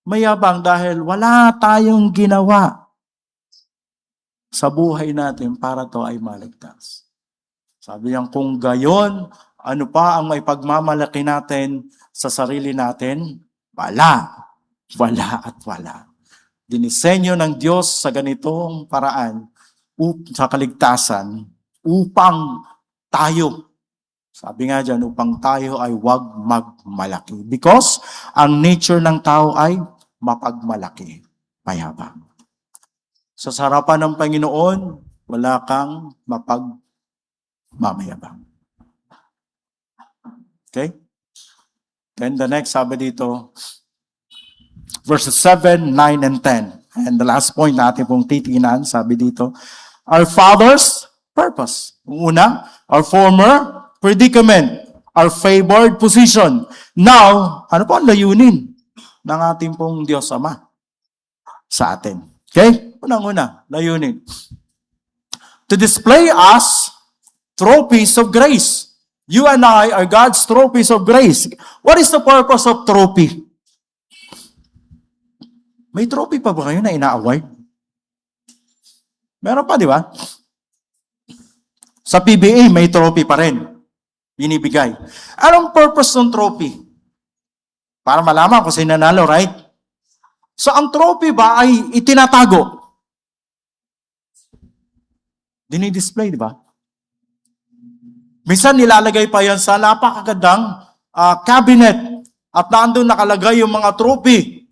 mayabang dahil wala tayong ginawa sa buhay natin para to ay maligtas. Sabi niya, kung gayon, ano pa ang may pagmamalaki natin sa sarili natin? Wala. Wala at wala. Dinisenyo ng Diyos sa ganitong paraan sa kaligtasan upang tayo, sabi nga dyan, upang tayo ay wag magmalaki. Because ang nature ng tao ay mapagmalaki, mayabang. Sa harapan ng Panginoon, wala kang mapagmamayabang. Okay? Then the next, sabi dito, verses 7, 9, and 10. And the last point natin pong titinan, sabi dito, our Father's purpose. Una, our former predicament, our favored position. Now, ano po ang layunin ng ating pong Diyos Ama sa atin? Okay? Unang-una, layunin. To display us trophies of grace. You and I are God's trophies of grace. What is the purpose of trophy? May trophy pa ba kayo na ina-award? Meron pa, di ba? Sa PBA, may trophy pa rin. Binibigay. Anong purpose ng trophy? Para malaman kung sino nanalo, right? So, ang trophy ba ay itinatago? Dinidisplay, di ba? Minsan nilalagay pa yan sa napakagandang cabinet at nandun nakalagay yung mga trophy.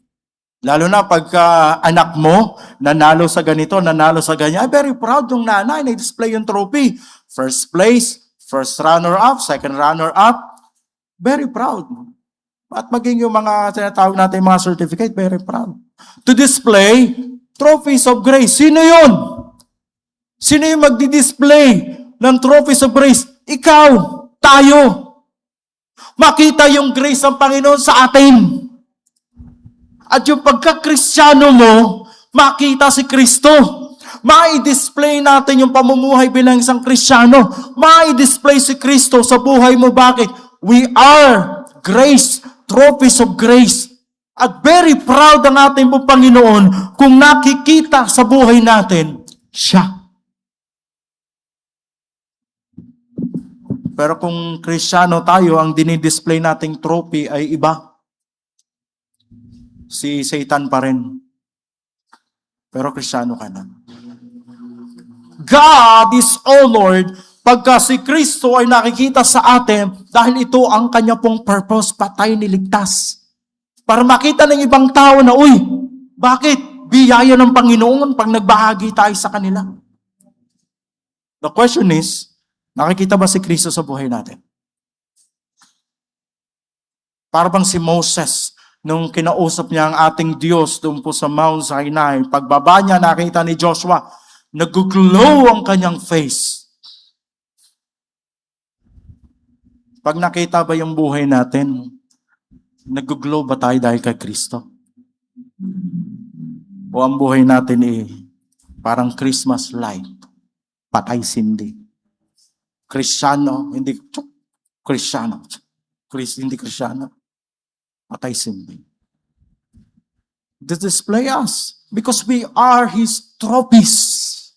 Lalo na pagka anak mo, nanalo sa ganito, nanalo sa ganyan. Ay, very proud yung nanay na display yung trophy. First place, first runner-up, second runner-up. Very proud. At maging yung mga tinatawag natin mga certificate, very proud. To display trophies of grace. Sino yun? Sino yung magdi-display ng trophies of grace? Ikaw, tayo. Makita yung grace ng Panginoon sa atin. At yung pagka-Kristyano mo, makita si Kristo. Ma-display natin yung pamumuhay bilang isang Kristyano. Ma-display si Kristo sa buhay mo. Bakit? We are grace, trophies of grace. At very proud ang ating po Panginoon kung nakikita sa buhay natin, siya. Pero kung Kristyano tayo, ang dinidisplay nating trophy ay iba. Si Satan pa rin. Pero Kristyano ka na. God is honored pagka si Kristo ay nakikita sa atin dahil ito ang kanya pong purpose, patay niligtas. Para makita ng ibang tao na, uy, bakit? Biyaya ng Panginoon pag nagbahagi tayo sa kanila. The question is, nakikita ba si Kristo sa buhay natin? Para bang si Moses, nung kinausap niya ang ating Diyos doon po sa Mount Sinai, pagbaba niya, nakita ni Joshua, nag-glow ang kanyang face. Pag nakita ba yung buhay natin, nag-glow ba tayo dahil kay Kristo? O ang buhay natin parang Christmas light, patay sindi. Kristyano, hindi Kristyano. Hindi Kristyano. Patay sindi. To display us because we are His trophies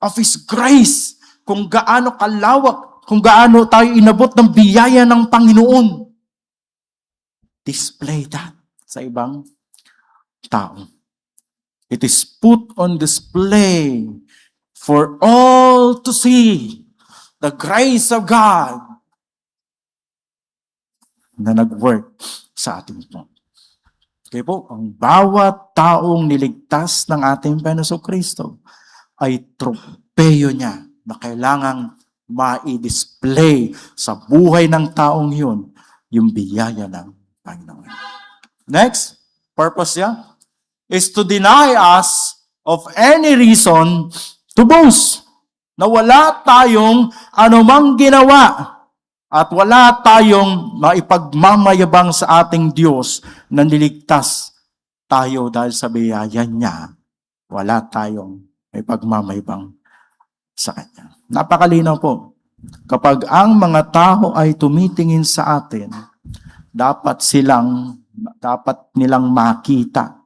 of His grace. Kung gaano kalawak, kung gaano tayo inabot ng biyaya ng Panginoon. Display that sa ibang tao. It is put on display for all to see the grace of God na nag-work sa atin po. Kaya po, ang bawat taong niligtas ng ating Panginoon Kristo ay tropeyo niya na kailangang ma-display sa buhay ng taong yun yung biyaya ng Panginoon. Next, purpose niya is to deny us of any reason to boast. Na wala tayong anumang ginawa At wala tayong maipagmamayabang sa ating Diyos na niligtas tayo dahil sa biyaya niya. Wala tayong maipagmamayabang sa Kanya. Napakalinaw po. Kapag ang mga tao ay tumitingin sa atin, dapat nilang makita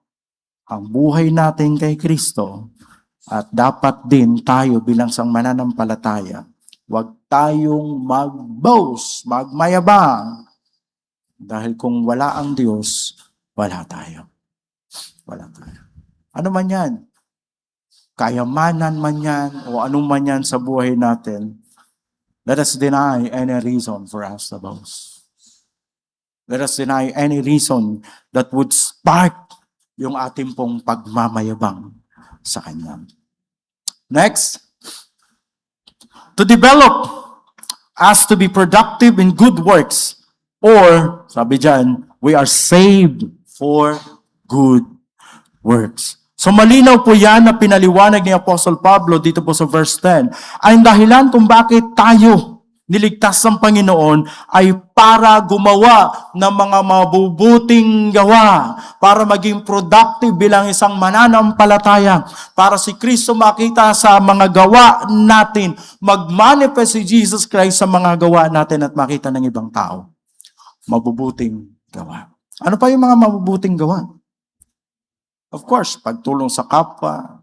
ang buhay natin kay Kristo at dapat din tayo bilang sang mananampalataya, huwag tayong mag-boast, magmayabang. Dahil kung wala ang Diyos, wala tayo. Wala tayo. Ano man yan? Kayamanan man yan o anong man yan sa buhay natin, let us deny any reason for us to boast. Let us deny any reason that would spark yung ating pong pagmamayabang sa Kanya. Next, to develop us to be productive in good works, or, sabi dyan, we are saved for good works. So malinaw po yan na pinaliwanag ni Apostle Pablo dito po sa verse 10. Ay dahilan kung bakit tayo niligtas ng Panginoon ay para gumawa ng mga mabubuting gawa, para maging productive bilang isang mananampalataya, para si Kristo makita sa mga gawa natin, mag-manifest si Jesus Christ sa mga gawa natin at makita ng ibang tao. Mabubuting gawa. Ano pa yung mga mabubuting gawa? Of course, pagtulong sa kapwa,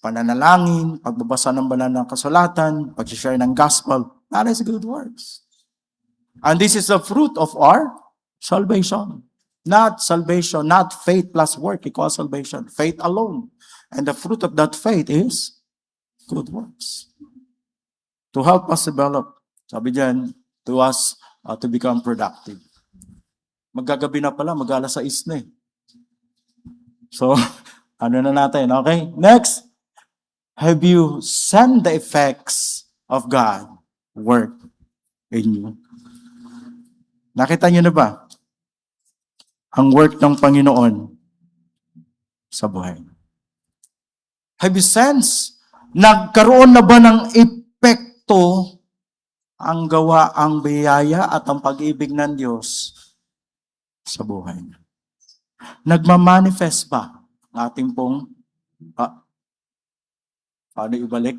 pananalangin, pagbabasa ng banal na kasulatan, pag-share ng gospel, that is good works. And this is the fruit of our salvation. Not salvation, not faith plus work equals salvation. Faith alone. And the fruit of that faith is good works. To help us develop, sabi dyan, to us to become productive. Magagabi na pala, mag-alas 6 na eh. So, ano na natin, okay? Next, have you seen the effects of God work in you? Nakita niyo na ba ang work ng Panginoon sa buhay? Have you sensed, nagkaroon na ba ng epekto ang gawa, ang biyaya at ang pag-ibig ng Diyos sa buhay niyo? Nagmamanifest ba ang ating pong paano ibalik?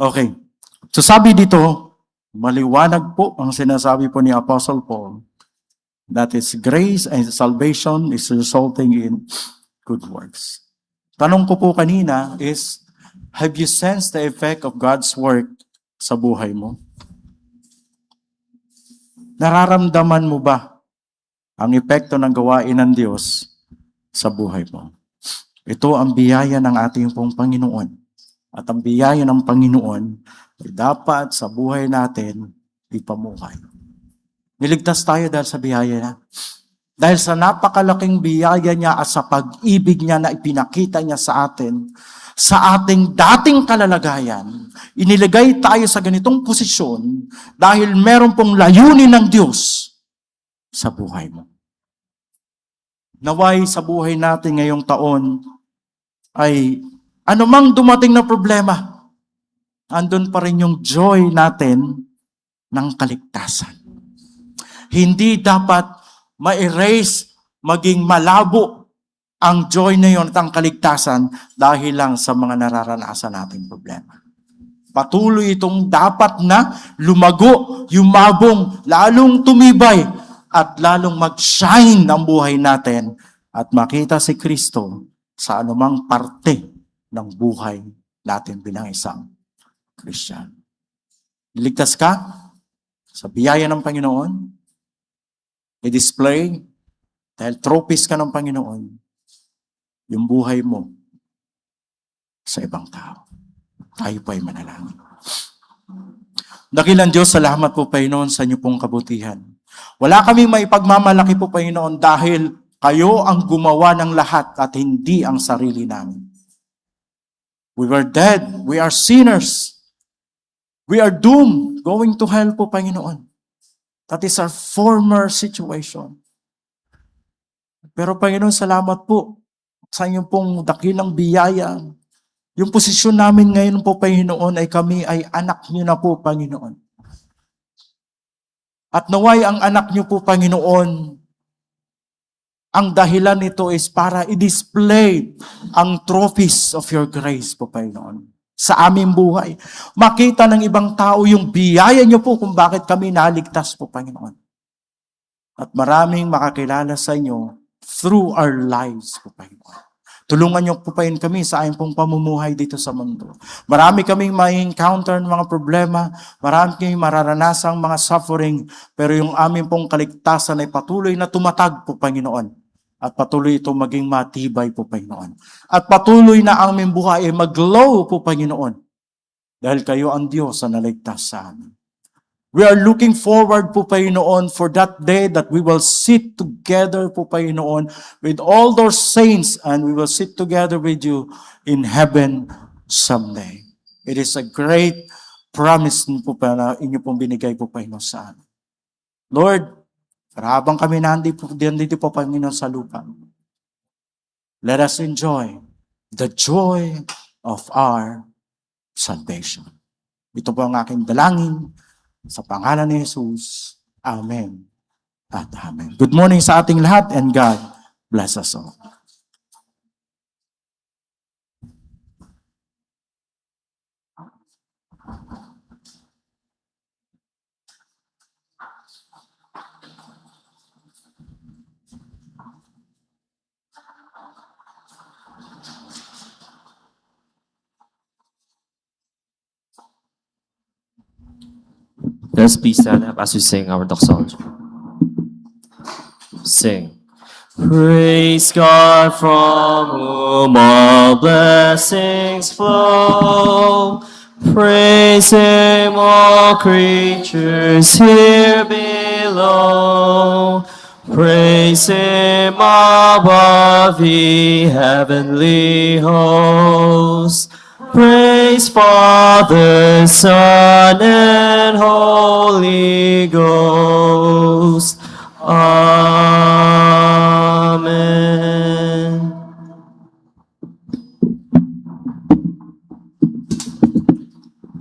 Okay. So sabi dito, maliwanag po ang sinasabi po ni Apostle Paul, that is grace and salvation is resulting in good works. Tanong ko po kanina is, have you sensed the effect of God's work sa buhay mo? Nararamdaman mo ba ang epekto ng gawain ng Diyos sa buhay mo? Ito ang biyaya ng ating pong Panginoon. At ang biyaya ng Panginoon ay dapat sa buhay natin ipamuhay. Niligtas tayo dahil sa biyaya niya. Dahil sa napakalaking biyaya niya at sa pag-ibig niya na ipinakita niya sa atin, sa ating dating kalalagayan, inilagay tayo sa ganitong posisyon dahil meron pong layunin ng Diyos sa buhay mo. Naway sa buhay natin ngayong taon ay anumang dumating na problema, andun pa rin yung joy natin ng kaligtasan. Hindi dapat ma-erase, maging malabo ang joy na yun at ang kaligtasan dahil lang sa mga nararanasan nating problema. Patuloy itong dapat na lumago, yumabong, lalong tumibay, at lalong mag-shine ang buhay natin at makita si Kristo sa anumang parte ng buhay natin bilang isang Christian. Niligtas ka sa biyaya ng Panginoon, i-display, dahil trophies ka ng Panginoon, yung buhay mo sa ibang tao. Tayo po ay manalangin. Dakilang Diyos, salamat po Panginoon sa inyo pong kabutihan. Wala kaming maipagmamalaki po Panginoon dahil kayo ang gumawa ng lahat at hindi ang sarili namin. We were dead. We are sinners. We are doomed, going to hell po, Panginoon. That is our former situation. Pero Panginoon, salamat po sa inyong pong dakilang biyaya. Yung posisyon namin ngayon po, Panginoon, ay kami ay anak niyo na po, Panginoon. At naway ang anak niyo po, Panginoon, ang dahilan nito is para i-display ang trophies of your grace po, Panginoon, sa aming buhay. Makita ng ibang tao yung biyaya niyo po kung bakit kami naligtas po, Panginoon. At maraming makakilala sa inyo through our lives po, Panginoon. Tulungan niyo po kami sa aming pong pamumuhay dito sa mundo. Marami kaming ma-encounter ng mga problema, marami kaming mararanasang mga suffering, pero yung aming pong kaligtasan ay patuloy na tumatag po, Panginoon. At patuloy itong maging matibay po, Panginoon. At patuloy na ang aming buhay ay mag-glow po, Panginoon. Dahil kayo ang Diyos na naligtas sa amin. We are looking forward po, Panginoon, for that day that we will sit together po, Panginoon, with all those saints, and we will sit together with you in heaven someday. It is a great promise po na inyo pong binigay po, Panginoon, sa amin. Lord, habang kami nandito po, Panginoon, sa lupa, let us enjoy the joy of our salvation. Ito po ang aking dalangin. Sa pangalan ni Jesus, Amen at Amen. Good morning sa ating lahat and God bless us all. Let's please stand up as we sing our doxology. Sing. Praise God from whom all blessings flow. Praise Him, all creatures here below. Praise Him above the heavenly host. Praise Father, Son, and Holy Ghost. Amen.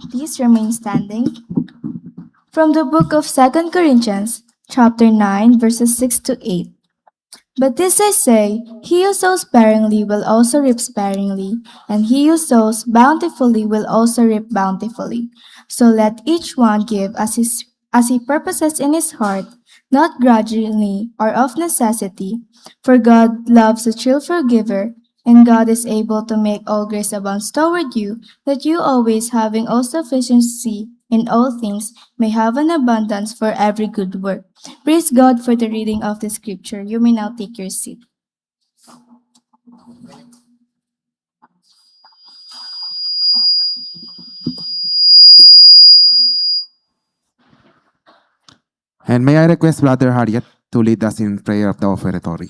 Please remain standing. From the book of 2 Corinthians, chapter 9, verses 6 to 8. But this I say, he who sows sparingly will also reap sparingly, and he who sows bountifully will also reap bountifully. So let each one give as he purposes in his heart, not grudgingly or of necessity, for God loves a cheerful giver, and God is able to make all grace abound toward you, that you always, having all sufficiency in all things, may have an abundance for every good work. Praise God for the reading of the scripture. You may now take your seat. And may I request Brother Harriet to lead us in prayer of the offertory.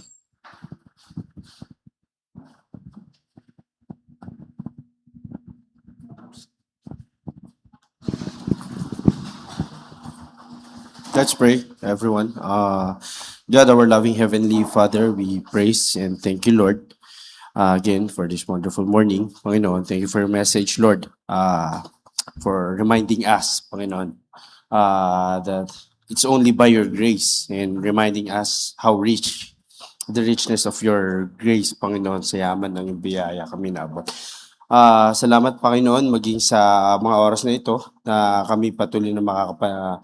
Let's pray, everyone. God, our loving Heavenly Father, we praise and thank you, Lord, again for this wonderful morning. Panginoon, thank you for your message, Lord, for reminding us, Panginoon, that it's only by your grace and reminding us how rich, the richness of your grace, Panginoon, sa yaman ng iyong biyaya kami naabot. Salamat, Panginoon, maging sa mga oras na ito na kami patuloy na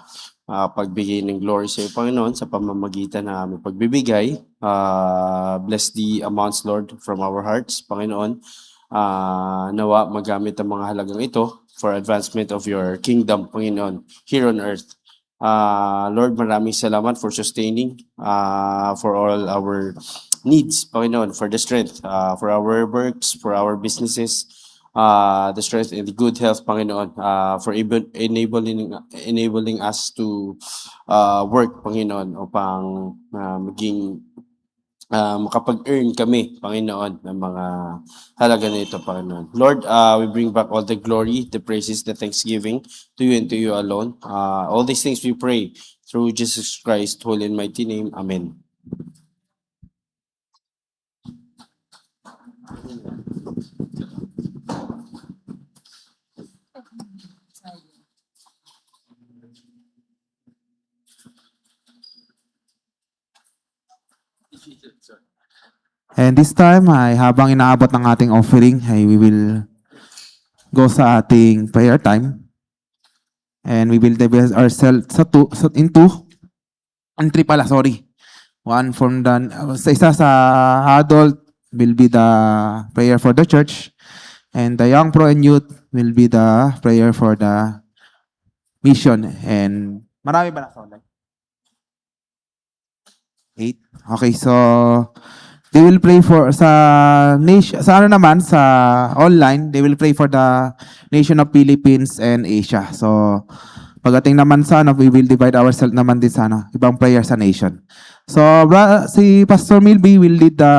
pagbigay ng glory sa iyo, Panginoon, sa pamamagitan ng aming pagbibigay. Bless the amounts, Lord, from our hearts, Panginoon. Nawa magamit ang mga halagang ito for advancement of your kingdom, Panginoon, here on earth. Lord, maraming salamat for sustaining, for all our needs, Panginoon, for the strength, for our works, for our businesses, the strength and the good health, Panginoon, for enabling us to work, Panginoon, upang maging makapag-earn kami, Panginoon, ng mga halaga na ito, Panginoon. Lord, we bring back all the glory, the praises, the thanksgiving to you and to you alone. All these things we pray through Jesus Christ, holy and mighty name. Amen. And this time, ay habang inaabot ng ating offering, ay we will go sa ating prayer time. And we will divide ourselves in three pala, sorry. One from the, sa isa sa adult will be the prayer for the church. And the young pro and youth will be the prayer for the mission. And marami ba na sa online? 8. Okay, so they will pray for sa nation, sa ano naman sa online, they will pray for the nation of Philippines and Asia. So pagdating naman sa ano, we will divide ourselves naman din sa ano, ibang prayer sa nation. So si Pastor Milby will lead the